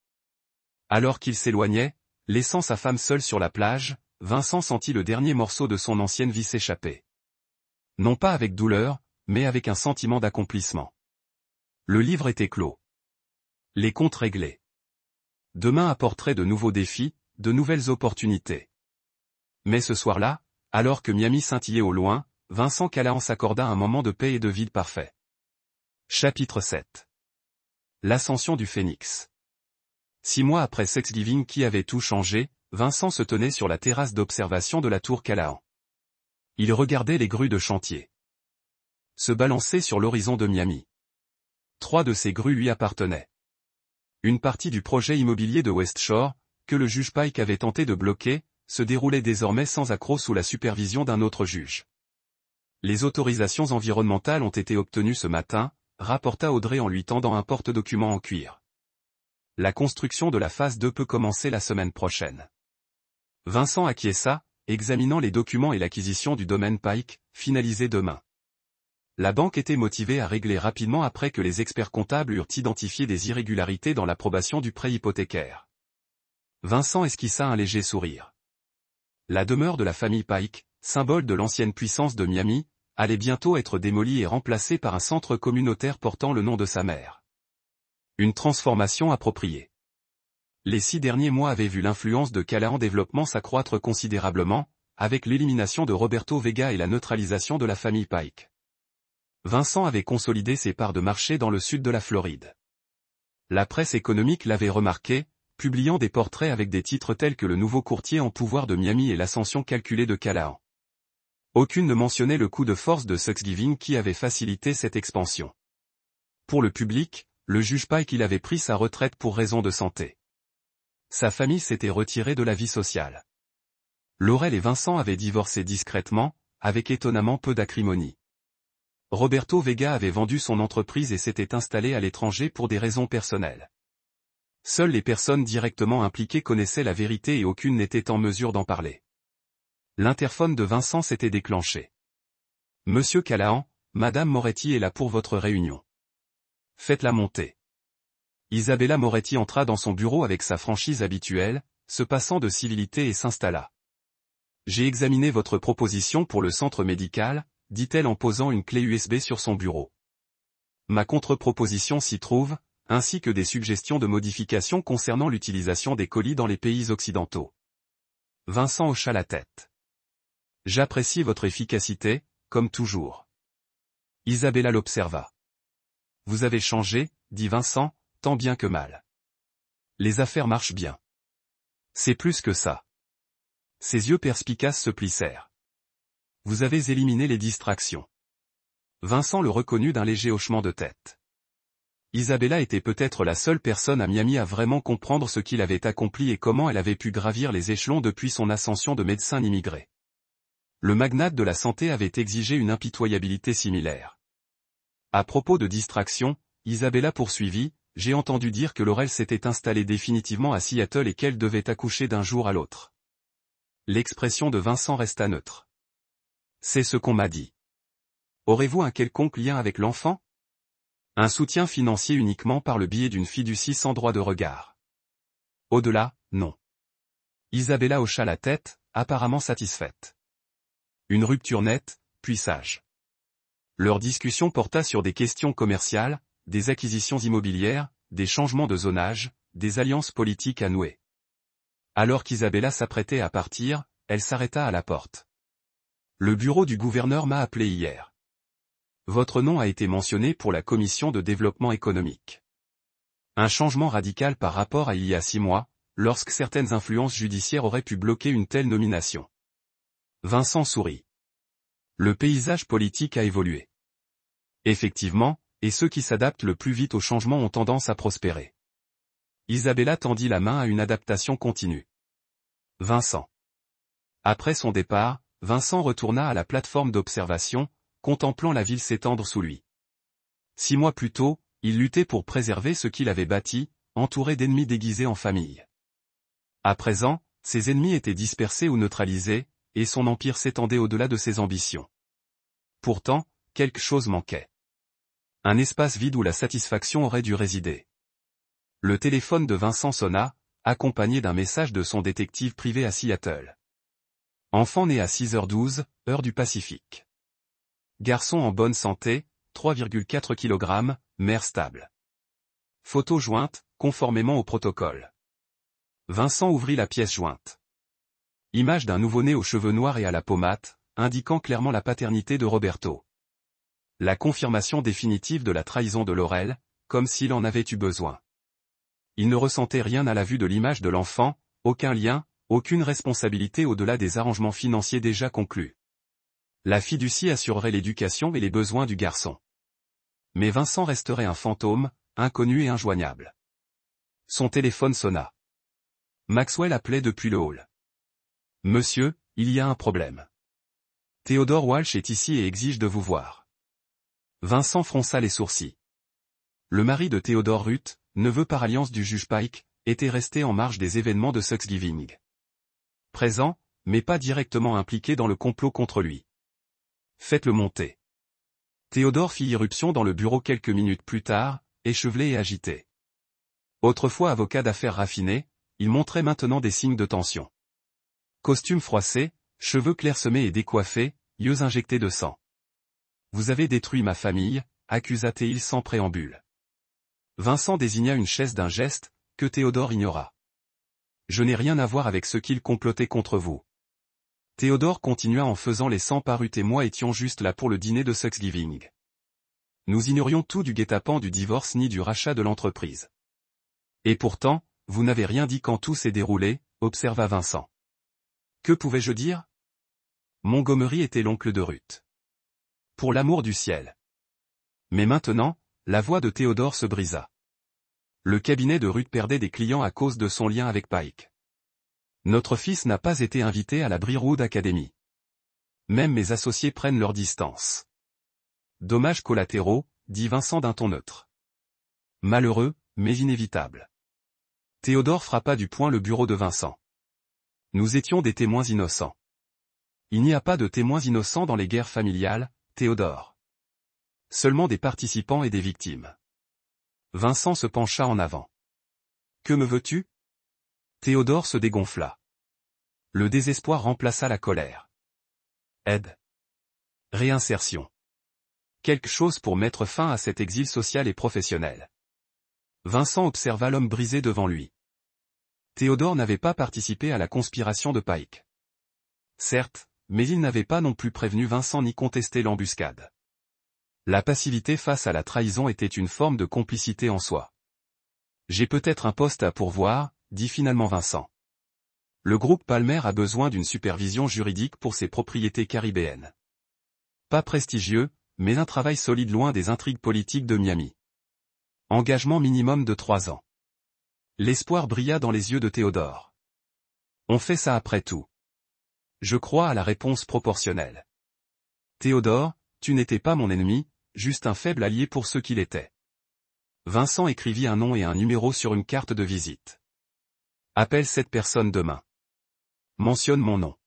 Alors qu'il s'éloignait, laissant sa femme seule sur la plage, Vincent sentit le dernier morceau de son ancienne vie s'échapper. Non pas avec douleur, mais avec un sentiment d'accomplissement. Le livre était clos. Les comptes réglés. Demain apporterait de nouveaux défis, de nouvelles opportunités. Mais ce soir-là, alors que Miami scintillait au loin, Vincent Callahan s'accorda un moment de paix et de vide parfait. Chapitre 7. L'ascension du phénix. 6 mois après Thanksgiving qui avait tout changé, Vincent se tenait sur la terrasse d'observation de la tour Callahan. Il regardait les grues de chantier se balancer sur l'horizon de Miami. 3 de ces grues lui appartenaient. Une partie du projet immobilier de West Shore, que le juge Pike avait tenté de bloquer, se déroulait désormais sans accroc sous la supervision d'un autre juge. Les autorisations environnementales ont été obtenues ce matin, rapporta Audrey en lui tendant un porte-document en cuir. La construction de la phase 2 peut commencer la semaine prochaine. Vincent acquiesça, examinant les documents et l'acquisition du domaine Pike, finalisé demain. La banque était motivée à régler rapidement après que les experts comptables eurent identifié des irrégularités dans l'approbation du prêt hypothécaire. Vincent esquissa un léger sourire. La demeure de la famille Pike, symbole de l'ancienne puissance de Miami, allait bientôt être démolie et remplacée par un centre communautaire portant le nom de sa mère. Une transformation appropriée. Les 6 derniers mois avaient vu l'influence de Callahan Développement s'accroître considérablement, avec l'élimination de Roberto Vega et la neutralisation de la famille Pike. Vincent avait consolidé ses parts de marché dans le sud de la Floride. La presse économique l'avait remarqué, publiant des portraits avec des titres tels que le nouveau courtier en pouvoir de Miami et l'ascension calculée de Callahan. Aucune ne mentionnait le coup de force de Thanksgiving qui avait facilité cette expansion. Pour le public, le juge Pike avait pris sa retraite pour raison de santé. Sa famille s'était retirée de la vie sociale. Laurel et Vincent avaient divorcé discrètement, avec étonnamment peu d'acrimonie. Roberto Vega avait vendu son entreprise et s'était installé à l'étranger pour des raisons personnelles. Seules les personnes directement impliquées connaissaient la vérité et aucune n'était en mesure d'en parler. L'interphone de Vincent s'était déclenché. « Monsieur Callahan, Madame Moretti est là pour votre réunion. Faites-la monter. » Isabella Moretti entra dans son bureau avec sa franchise habituelle, se passant de civilité et s'installa. « J'ai examiné votre proposition pour le centre médical, » dit-elle en posant une clé USB sur son bureau. Ma contre-proposition s'y trouve, ainsi que des suggestions de modifications concernant l'utilisation des colis dans les pays occidentaux. Vincent hocha la tête. J'apprécie votre efficacité, comme toujours. Isabella l'observa. Vous avez changé, dit Vincent, tant bien que mal. Les affaires marchent bien. C'est plus que ça. Ses yeux perspicaces se plissèrent. Vous avez éliminé les distractions. Vincent le reconnut d'un léger hochement de tête. Isabella était peut-être la seule personne à Miami à vraiment comprendre ce qu'il avait accompli et comment elle avait pu gravir les échelons depuis son ascension de médecin immigré. Le magnate de la santé avait exigé une impitoyabilité similaire. À propos de distraction, Isabella poursuivit, j'ai entendu dire que Laurel s'était installée définitivement à Seattle et qu'elle devait accoucher d'un jour à l'autre. L'expression de Vincent resta neutre. C'est ce qu'on m'a dit. Aurez-vous un quelconque lien avec l'enfant? Un soutien financier uniquement par le biais d'une fiducie sans droit de regard. Au-delà, non. Isabella hocha la tête, apparemment satisfaite. Une rupture nette, puis sage. Leur discussion porta sur des questions commerciales, des acquisitions immobilières, des changements de zonage, des alliances politiques à nouer. Alors qu'Isabella s'apprêtait à partir, elle s'arrêta à la porte. Le bureau du gouverneur m'a appelé hier. Votre nom a été mentionné pour la commission de développement économique. Un changement radical par rapport à il y a 6 mois, lorsque certaines influences judiciaires auraient pu bloquer une telle nomination. Vincent sourit. Le paysage politique a évolué. Effectivement, et ceux qui s'adaptent le plus vite au changement ont tendance à prospérer. Isabella tendit la main à une adaptation continue. Vincent. Après son départ, Vincent retourna à la plateforme d'observation, contemplant la ville s'étendre sous lui. 6 mois plus tôt, il luttait pour préserver ce qu'il avait bâti, entouré d'ennemis déguisés en famille. À présent, ses ennemis étaient dispersés ou neutralisés, et son empire s'étendait au-delà de ses ambitions. Pourtant, quelque chose manquait. Un espace vide où la satisfaction aurait dû résider. Le téléphone de Vincent sonna, accompagné d'un message de son détective privé à Seattle. Enfant né à 6h12, heure du Pacifique. Garçon en bonne santé, 3,4 kg, mère stable. Photo jointe, conformément au protocole. Vincent ouvrit la pièce jointe. Image d'un nouveau-né aux cheveux noirs et à la peau mate, indiquant clairement la paternité de Roberto. La confirmation définitive de la trahison de Laurel, comme s'il en avait eu besoin. Il ne ressentait rien à la vue de l'image de l'enfant, aucun lien, aucune responsabilité au-delà des arrangements financiers déjà conclus. La fiducie assurerait l'éducation et les besoins du garçon. Mais Vincent resterait un fantôme, inconnu et injoignable. Son téléphone sonna. Maxwell appelait depuis le hall. Monsieur, il y a un problème. Theodore Walsh est ici et exige de vous voir. Vincent fronça les sourcils. Le mari de Theodore Ruth, neveu par alliance du juge Pike, était resté en marge des événements de Thanksgiving. Présent, mais pas directement impliqué dans le complot contre lui. Faites-le monter. Theodore fit irruption dans le bureau quelques minutes plus tard, échevelé et agité. Autrefois avocat d'affaires raffiné, il montrait maintenant des signes de tension. Costume froissé, cheveux clairsemés et décoiffés, yeux injectés de sang. Vous avez détruit ma famille, accusa-t-il sans préambule. Vincent désigna une chaise d'un geste, que Théodore ignora. Je n'ai rien à voir avec ce qu'il complotait contre vous. Théodore continua en faisant les 100 pas. Ruth et moi étions juste là pour le dîner de Thanksgiving. Nous ignorions tout du guet-apens du divorce ni du rachat de l'entreprise. Et pourtant, vous n'avez rien dit quand tout s'est déroulé, observa Vincent. Que pouvais-je dire? Montgomery était l'oncle de Ruth. Pour l'amour du ciel. Mais maintenant, la voix de Théodore se brisa. Le cabinet de Ruth perdait des clients à cause de son lien avec Pike. Notre fils n'a pas été invité à la Briarwood Academy. Même mes associés prennent leur distance. Dommages collatéraux, dit Vincent d'un ton neutre. Malheureux, mais inévitable. Théodore frappa du poing le bureau de Vincent. Nous étions des témoins innocents. Il n'y a pas de témoins innocents dans les guerres familiales, Théodore. Seulement des participants et des victimes. Vincent se pencha en avant. Que me veux-tu? Théodore se dégonfla. Le désespoir remplaça la colère. Aide. Réinsertion. Quelque chose pour mettre fin à cet exil social et professionnel. Vincent observa l'homme brisé devant lui. Théodore n'avait pas participé à la conspiration de Pike. Certes, mais il n'avait pas non plus prévenu Vincent ni contesté l'embuscade. La passivité face à la trahison était une forme de complicité en soi. J'ai peut-être un poste à pourvoir, dit finalement Vincent. Le groupe Palmer a besoin d'une supervision juridique pour ses propriétés caribéennes. Pas prestigieux, mais un travail solide loin des intrigues politiques de Miami. Engagement minimum de 3 ans. L'espoir brilla dans les yeux de Théodore. On fait ça après tout. Je crois à la réponse proportionnelle. Théodore, tu n'étais pas mon ennemi, juste un faible allié pour ce qu'il était. Vincent écrivit un nom et un numéro sur une carte de visite. Appelle cette personne demain. Mentionne mon nom.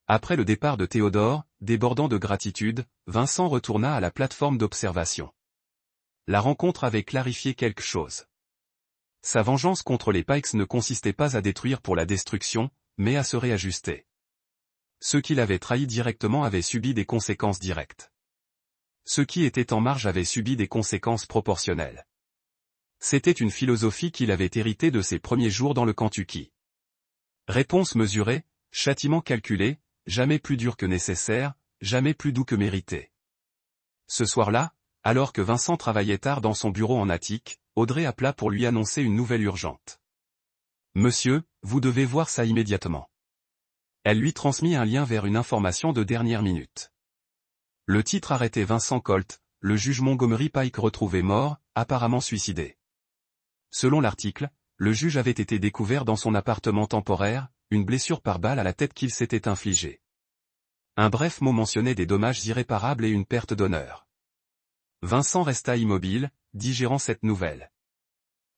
Après le départ de Théodore, débordant de gratitude, Vincent retourna à la plateforme d'observation. La rencontre avait clarifié quelque chose. Sa vengeance contre les Pikes ne consistait pas à détruire pour la destruction, mais à se réajuster. Ceux qui l'avaient trahi directement avaient subi des conséquences directes. Ceux qui étaient en marge avaient subi des conséquences proportionnelles. C'était une philosophie qu'il avait héritée de ses premiers jours dans le Kentucky. Réponse mesurée, châtiment calculé, jamais plus dur que nécessaire, jamais plus doux que mérité. Ce soir-là, alors que Vincent travaillait tard dans son bureau en attique, Audrey appela pour lui annoncer une nouvelle urgente. « Monsieur, vous devez voir ça immédiatement. » Elle lui transmit un lien vers une information de dernière minute. Le titre arrêtait Vincent Colt, le juge Montgomery Pike retrouvé mort, apparemment suicidé. Selon l'article, le juge avait été découvert dans son appartement temporaire, une blessure par balle à la tête qu'il s'était infligée. Un bref mot mentionnait des dommages irréparables et une perte d'honneur. Vincent resta immobile, digérant cette nouvelle.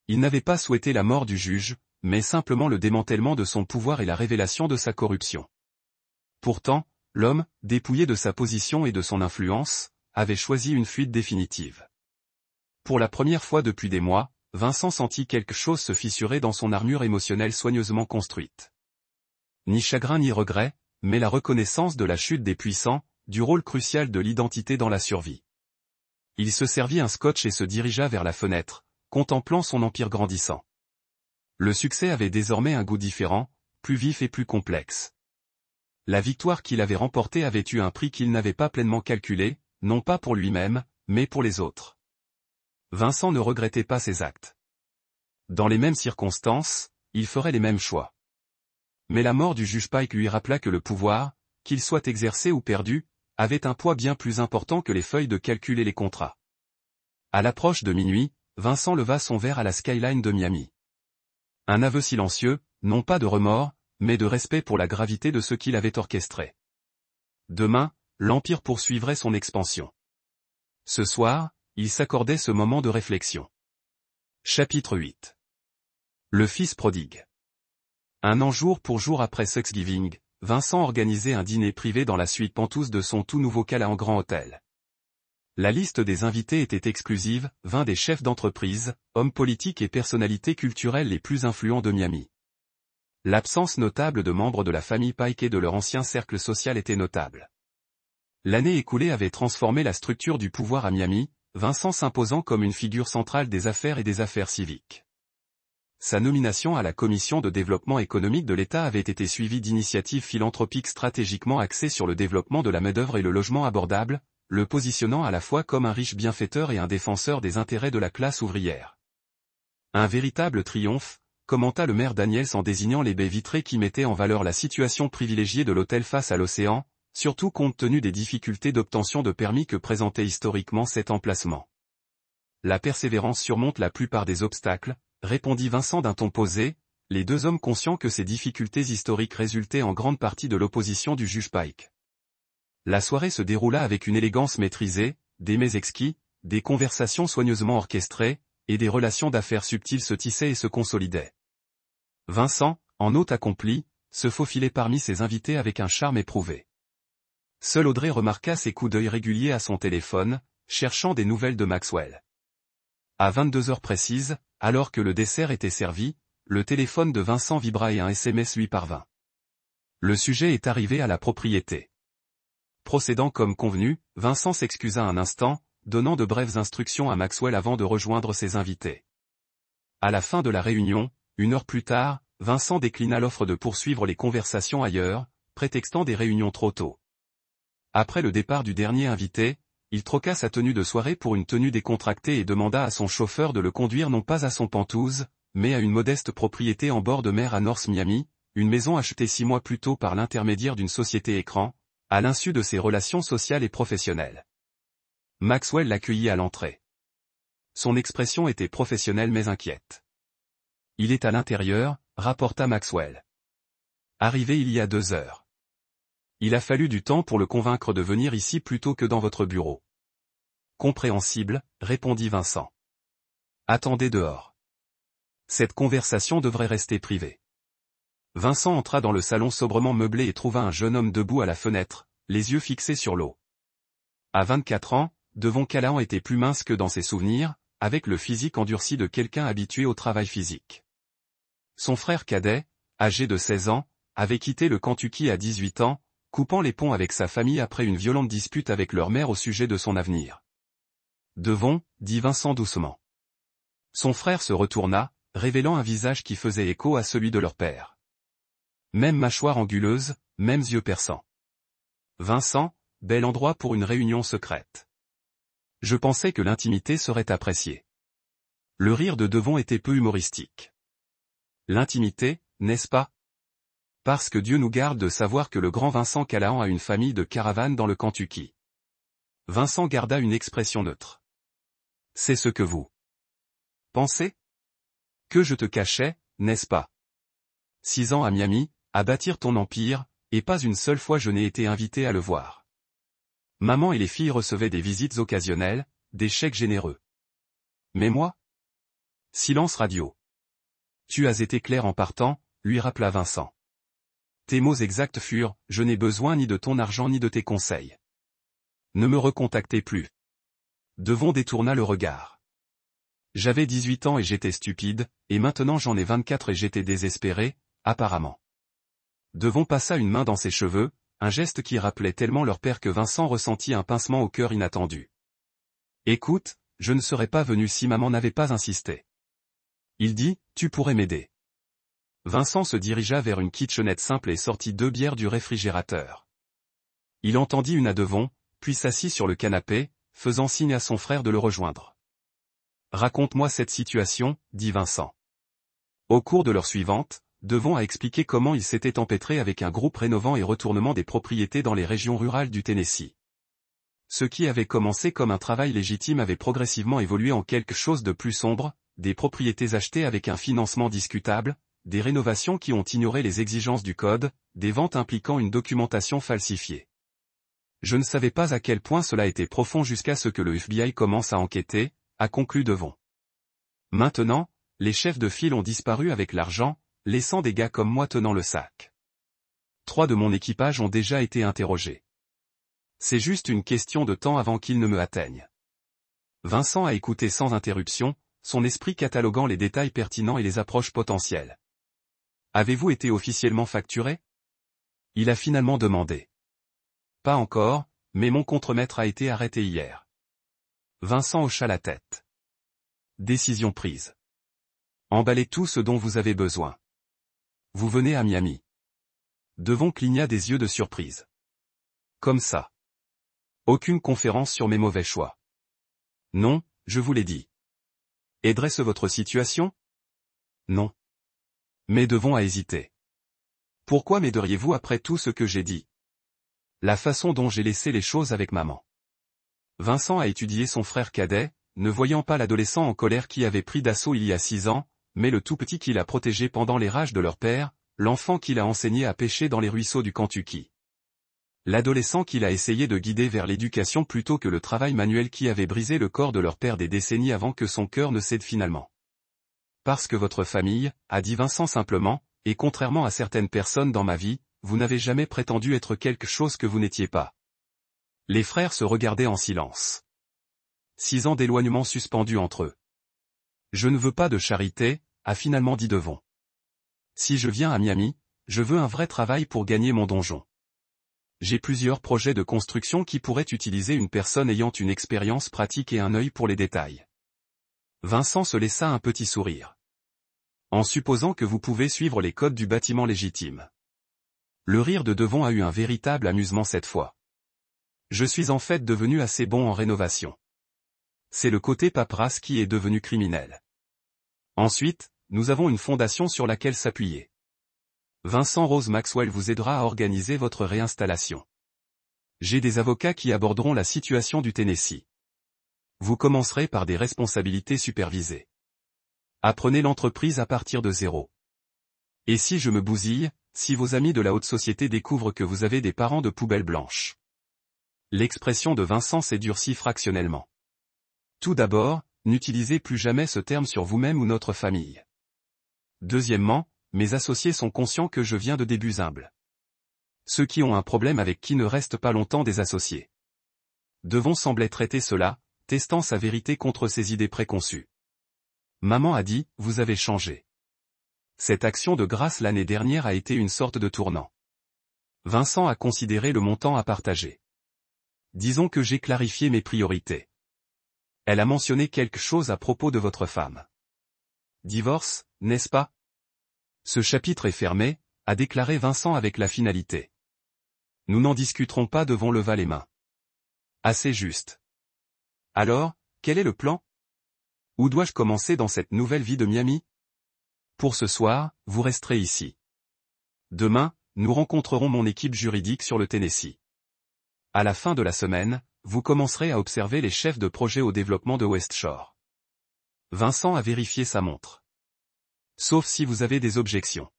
Il n'avait pas souhaité la mort du juge, mais simplement le démantèlement de son pouvoir et la révélation de sa corruption. Pourtant, l'homme, dépouillé de sa position et de son influence, avait choisi une fuite définitive. Pour la première fois depuis des mois, Vincent sentit quelque chose se fissurer dans son armure émotionnelle soigneusement construite. Ni chagrin ni regret, mais la reconnaissance de la chute des puissants, du rôle crucial de l'identité dans la survie. Il se servit un scotch et se dirigea vers la fenêtre, contemplant son empire grandissant. Le succès avait désormais un goût différent, plus vif et plus complexe. La victoire qu'il avait remportée avait eu un prix qu'il n'avait pas pleinement calculé, non pas pour lui-même, mais pour les autres. Vincent ne regrettait pas ses actes. Dans les mêmes circonstances, il ferait les mêmes choix. Mais la mort du juge Pike lui rappela que le pouvoir, qu'il soit exercé ou perdu, avait un poids bien plus important que les feuilles de calcul et les contrats. À l'approche de minuit, Vincent leva son verre à la skyline de Miami. Un aveu silencieux, non pas de remords, mais de respect pour la gravité de ce qu'il avait orchestré. Demain, l'Empire poursuivrait son expansion. Ce soir, il s'accordait ce moment de réflexion. Chapitre 8. Le fils prodigue. Un an jour pour jour après Thanksgiving, Vincent organisait un dîner privé dans la suite Penthouse de son tout nouveau Callahan Grand Hôtel. La liste des invités était exclusive, 20 des chefs d'entreprise, hommes politiques et personnalités culturelles les plus influents de Miami. L'absence notable de membres de la famille Pike et de leur ancien cercle social était notable. L'année écoulée avait transformé la structure du pouvoir à Miami, Vincent s'imposant comme une figure centrale des affaires et des affaires civiques. Sa nomination à la Commission de développement économique de l'État avait été suivie d'initiatives philanthropiques stratégiquement axées sur le développement de la main-d'œuvre et le logement abordable, le positionnant à la fois comme un riche bienfaiteur et un défenseur des intérêts de la classe ouvrière. Un véritable triomphe, commenta le maire Daniels en désignant les baies vitrées qui mettaient en valeur la situation privilégiée de l'hôtel face à l'océan, surtout compte tenu des difficultés d'obtention de permis que présentait historiquement cet emplacement. La persévérance surmonte la plupart des obstacles, répondit Vincent d'un ton posé, les deux hommes conscients que ces difficultés historiques résultaient en grande partie de l'opposition du juge Pike. La soirée se déroula avec une élégance maîtrisée, des mets exquis, des conversations soigneusement orchestrées, et des relations d'affaires subtiles se tissaient et se consolidaient. Vincent, en hôte accompli, se faufilait parmi ses invités avec un charme éprouvé. Seule Audrey remarqua ses coups d'œil réguliers à son téléphone, cherchant des nouvelles de Maxwell. À 22 heures précises, alors que le dessert était servi, le téléphone de Vincent vibra et un SMS lui parvint. Le sujet est arrivé à la propriété. Procédant comme convenu, Vincent s'excusa un instant, donnant de brèves instructions à Maxwell avant de rejoindre ses invités. À la fin de la réunion, 1 heure plus tard, Vincent déclina l'offre de poursuivre les conversations ailleurs, prétextant des réunions trop tôt. Après le départ du dernier invité, il troqua sa tenue de soirée pour une tenue décontractée et demanda à son chauffeur de le conduire non pas à son Penthouse, mais à une modeste propriété en bord de mer à North Miami, une maison achetée 6 mois plus tôt par l'intermédiaire d'une société écran, à l'insu de ses relations sociales et professionnelles. Maxwell l'accueillit à l'entrée. Son expression était professionnelle mais inquiète. « Il est à l'intérieur », rapporta Maxwell. « Arrivé il y a 2 heures. Il a fallu du temps pour le convaincre de venir ici plutôt que dans votre bureau. » « Compréhensible, » répondit Vincent. « Attendez dehors. Cette conversation devrait rester privée. » Vincent entra dans le salon sobrement meublé et trouva un jeune homme debout à la fenêtre, les yeux fixés sur l'eau. À 24 ans, Devon Callahan était plus mince que dans ses souvenirs, avec le physique endurci de quelqu'un habitué au travail physique. Son frère cadet, âgé de 16 ans, avait quitté le Kentucky à 18 ans, coupant les ponts avec sa famille après une violente dispute avec leur mère au sujet de son avenir. Devon, dit Vincent doucement. Son frère se retourna, révélant un visage qui faisait écho à celui de leur père. Même mâchoire anguleuse, mêmes yeux perçants. Vincent, bel endroit pour une réunion secrète. Je pensais que l'intimité serait appréciée. Le rire de Devon était peu humoristique. L'intimité, n'est-ce pas? Parce que Dieu nous garde de savoir que le grand Vincent Callahan a une famille de caravanes dans le Kentucky. Vincent garda une expression neutre. C'est ce que vous pensez? Que je te cachais, n'est-ce pas? 6 ans à Miami, à bâtir ton empire, et pas une seule fois je n'ai été invité à le voir. Maman et les filles recevaient des visites occasionnelles, des chèques généreux. Mais moi? Silence radio. Tu as été clair en partant, lui rappela Vincent. Tes mots exacts furent, je n'ai besoin ni de ton argent ni de tes conseils. Ne me recontactez plus. Devon détourna le regard. J'avais 18 ans et j'étais stupide, et maintenant j'en ai 24 et j'étais désespéré, apparemment. Devon passa une main dans ses cheveux, un geste qui rappelait tellement leur père que Vincent ressentit un pincement au cœur inattendu. Écoute, je ne serais pas venu si maman n'avait pas insisté. Il dit, tu pourrais m'aider. Vincent se dirigea vers une kitchenette simple et sortit 2 bières du réfrigérateur. Il entendit une à Devon, puis s'assit sur le canapé, faisant signe à son frère de le rejoindre. Raconte-moi cette situation, dit Vincent. Au cours de l'heure suivante, Devon a expliqué comment il s'était empêtré avec un groupe rénovant et retournement des propriétés dans les régions rurales du Tennessee. Ce qui avait commencé comme un travail légitime avait progressivement évolué en quelque chose de plus sombre, des propriétés achetées avec un financement discutable, des rénovations qui ont ignoré les exigences du code, des ventes impliquant une documentation falsifiée. Je ne savais pas à quel point cela était profond jusqu'à ce que le FBI commence à enquêter, a conclu Devon. Maintenant, les chefs de file ont disparu avec l'argent, laissant des gars comme moi tenant le sac. 3 de mon équipage ont déjà été interrogés. C'est juste une question de temps avant qu'ils ne me atteignent. Vincent a écouté sans interruption, son esprit cataloguant les détails pertinents et les approches potentielles. Avez-vous été officiellement facturé? Il a finalement demandé. Pas encore, mais mon contremaître a été arrêté hier. Vincent hocha la tête. Décision prise. Emballez tout ce dont vous avez besoin. Vous venez à Miami. Devon cligna des yeux de surprise. Comme ça. Aucune conférence sur mes mauvais choix. Non, je vous l'ai dit. Aiderait-ce votre situation? Non. Mais Devon a hésité. Pourquoi m'aideriez-vous après tout ce que j'ai dit? La façon dont j'ai laissé les choses avec maman. Vincent a étudié son frère cadet, ne voyant pas l'adolescent en colère qui avait pris d'assaut il y a 6 ans, mais le tout petit qu'il a protégé pendant les rages de leur père, l'enfant qu'il a enseigné à pêcher dans les ruisseaux du Kentucky. L'adolescent qu'il a essayé de guider vers l'éducation plutôt que le travail manuel qui avait brisé le corps de leur père des décennies avant que son cœur ne cède finalement. Parce que votre famille, a dit Vincent simplement, et contrairement à certaines personnes dans ma vie, vous n'avez jamais prétendu être quelque chose que vous n'étiez pas. Les frères se regardaient en silence. 6 ans d'éloignement suspendus entre eux. Je ne veux pas de charité, a finalement dit Devon. Si je viens à Miami, je veux un vrai travail pour gagner mon donjon. J'ai plusieurs projets de construction qui pourraient utiliser une personne ayant une expérience pratique et un œil pour les détails. Vincent se laissa un petit sourire. En supposant que vous pouvez suivre les codes du bâtiment légitime. Le rire de Devon a eu un véritable amusement cette fois. Je suis en fait devenu assez bon en rénovation. C'est le côté paperasse qui est devenu criminel. Ensuite, nous avons une fondation sur laquelle s'appuyer. Vincent Rose Maxwell vous aidera à organiser votre réinstallation. J'ai des avocats qui aborderont la situation du Tennessee. Vous commencerez par des responsabilités supervisées. Apprenez l'entreprise à partir de 0. Et si je me bousille, si vos amis de la haute société découvrent que vous avez des parents de poubelle blanche. L'expression de Vincent s'est durcie fractionnellement. Tout d'abord, n'utilisez plus jamais ce terme sur vous-même ou notre famille. Deuxièmement, mes associés sont conscients que je viens de débuts humbles. Ceux qui ont un problème avec qui ne restent pas longtemps des associés. Devon semblait traiter cela, testant sa vérité contre ses idées préconçues. Maman a dit, vous avez changé. Cette action de grâce l'année dernière a été une sorte de tournant. Vincent a considéré le montant à partager. Disons que j'ai clarifié mes priorités. Elle a mentionné quelque chose à propos de votre femme. Divorce, n'est-ce pas? Ce chapitre est fermé, a déclaré Vincent avec la finalité. Nous n'en discuterons pas devant leva les mains. Assez juste. Alors, quel est le plan? Où dois-je commencer dans cette nouvelle vie de Miami? Pour ce soir, vous resterez ici. Demain, nous rencontrerons mon équipe juridique sur le Tennessee. À la fin de la semaine, vous commencerez à observer les chefs de projet au développement de West Shore. Vincent a vérifié sa montre. Sauf si vous avez des objections.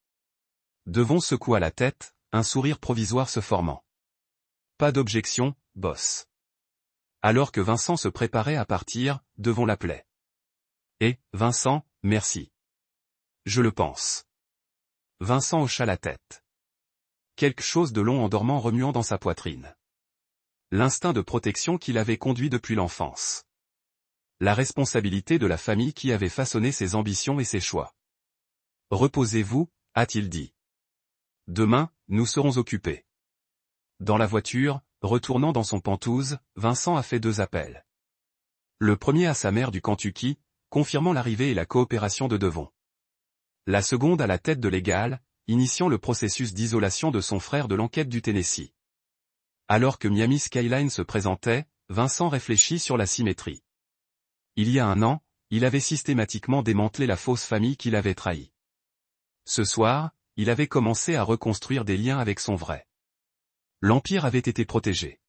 Devon secoua la tête, un sourire provisoire se formant. Pas d'objection, boss. Alors que Vincent se préparait à partir, Devon l'appelait. Eh, Vincent, merci. Je le pense. Vincent hocha la tête. Quelque chose de long en dormant remuant dans sa poitrine. L'instinct de protection qui l'avait conduit depuis l'enfance. La responsabilité de la famille qui avait façonné ses ambitions et ses choix. Reposez-vous, a-t-il dit. Demain, nous serons occupés. Dans la voiture, retournant dans son Pantouse, Vincent a fait 2 appels. Le premier à sa mère du Kentucky, confirmant l'arrivée et la coopération de Devon. La seconde à la tête de l'égal, initiant le processus d'isolation de son frère de l'enquête du Tennessee. Alors que Miami Skyline se présentait, Vincent réfléchit sur la symétrie. Il y a un an, il avait systématiquement démantelé la fausse famille qui l'avait trahi. Ce soir, il avait commencé à reconstruire des liens avec son vrai. L'Empire avait été protégé.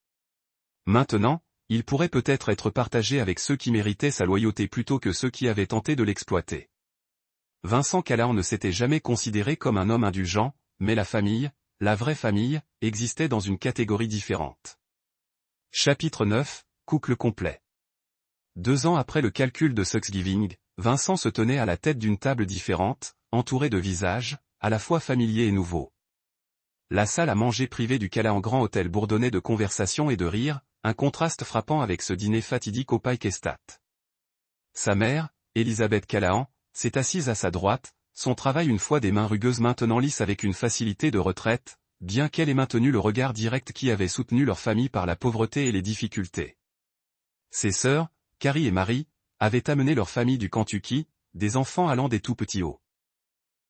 Maintenant, il pourrait peut-être être partagé avec ceux qui méritaient sa loyauté plutôt que ceux qui avaient tenté de l'exploiter. Vincent Callahan ne s'était jamais considéré comme un homme indulgent, mais la famille, la vraie famille, existait dans une catégorie différente. Chapitre 9, couple complet. 2 ans après le calcul de Thanksgiving, Vincent se tenait à la tête d'une table différente, entouré de visages, à la fois familiers et nouveaux. La salle à manger privée du Callahan Grand Hôtel bourdonnait de conversations et de rires, un contraste frappant avec ce dîner fatidique au Pike Estate. Sa mère, Elizabeth Callahan, s'est assise à sa droite, son travail une fois des mains rugueuses maintenant lisses avec une facilité de retraite, bien qu'elle ait maintenu le regard direct qui avait soutenu leur famille par la pauvreté et les difficultés. Ses sœurs, Carrie et Marie, avaient amené leur famille du Kentucky, des enfants allant des tout petits hauts.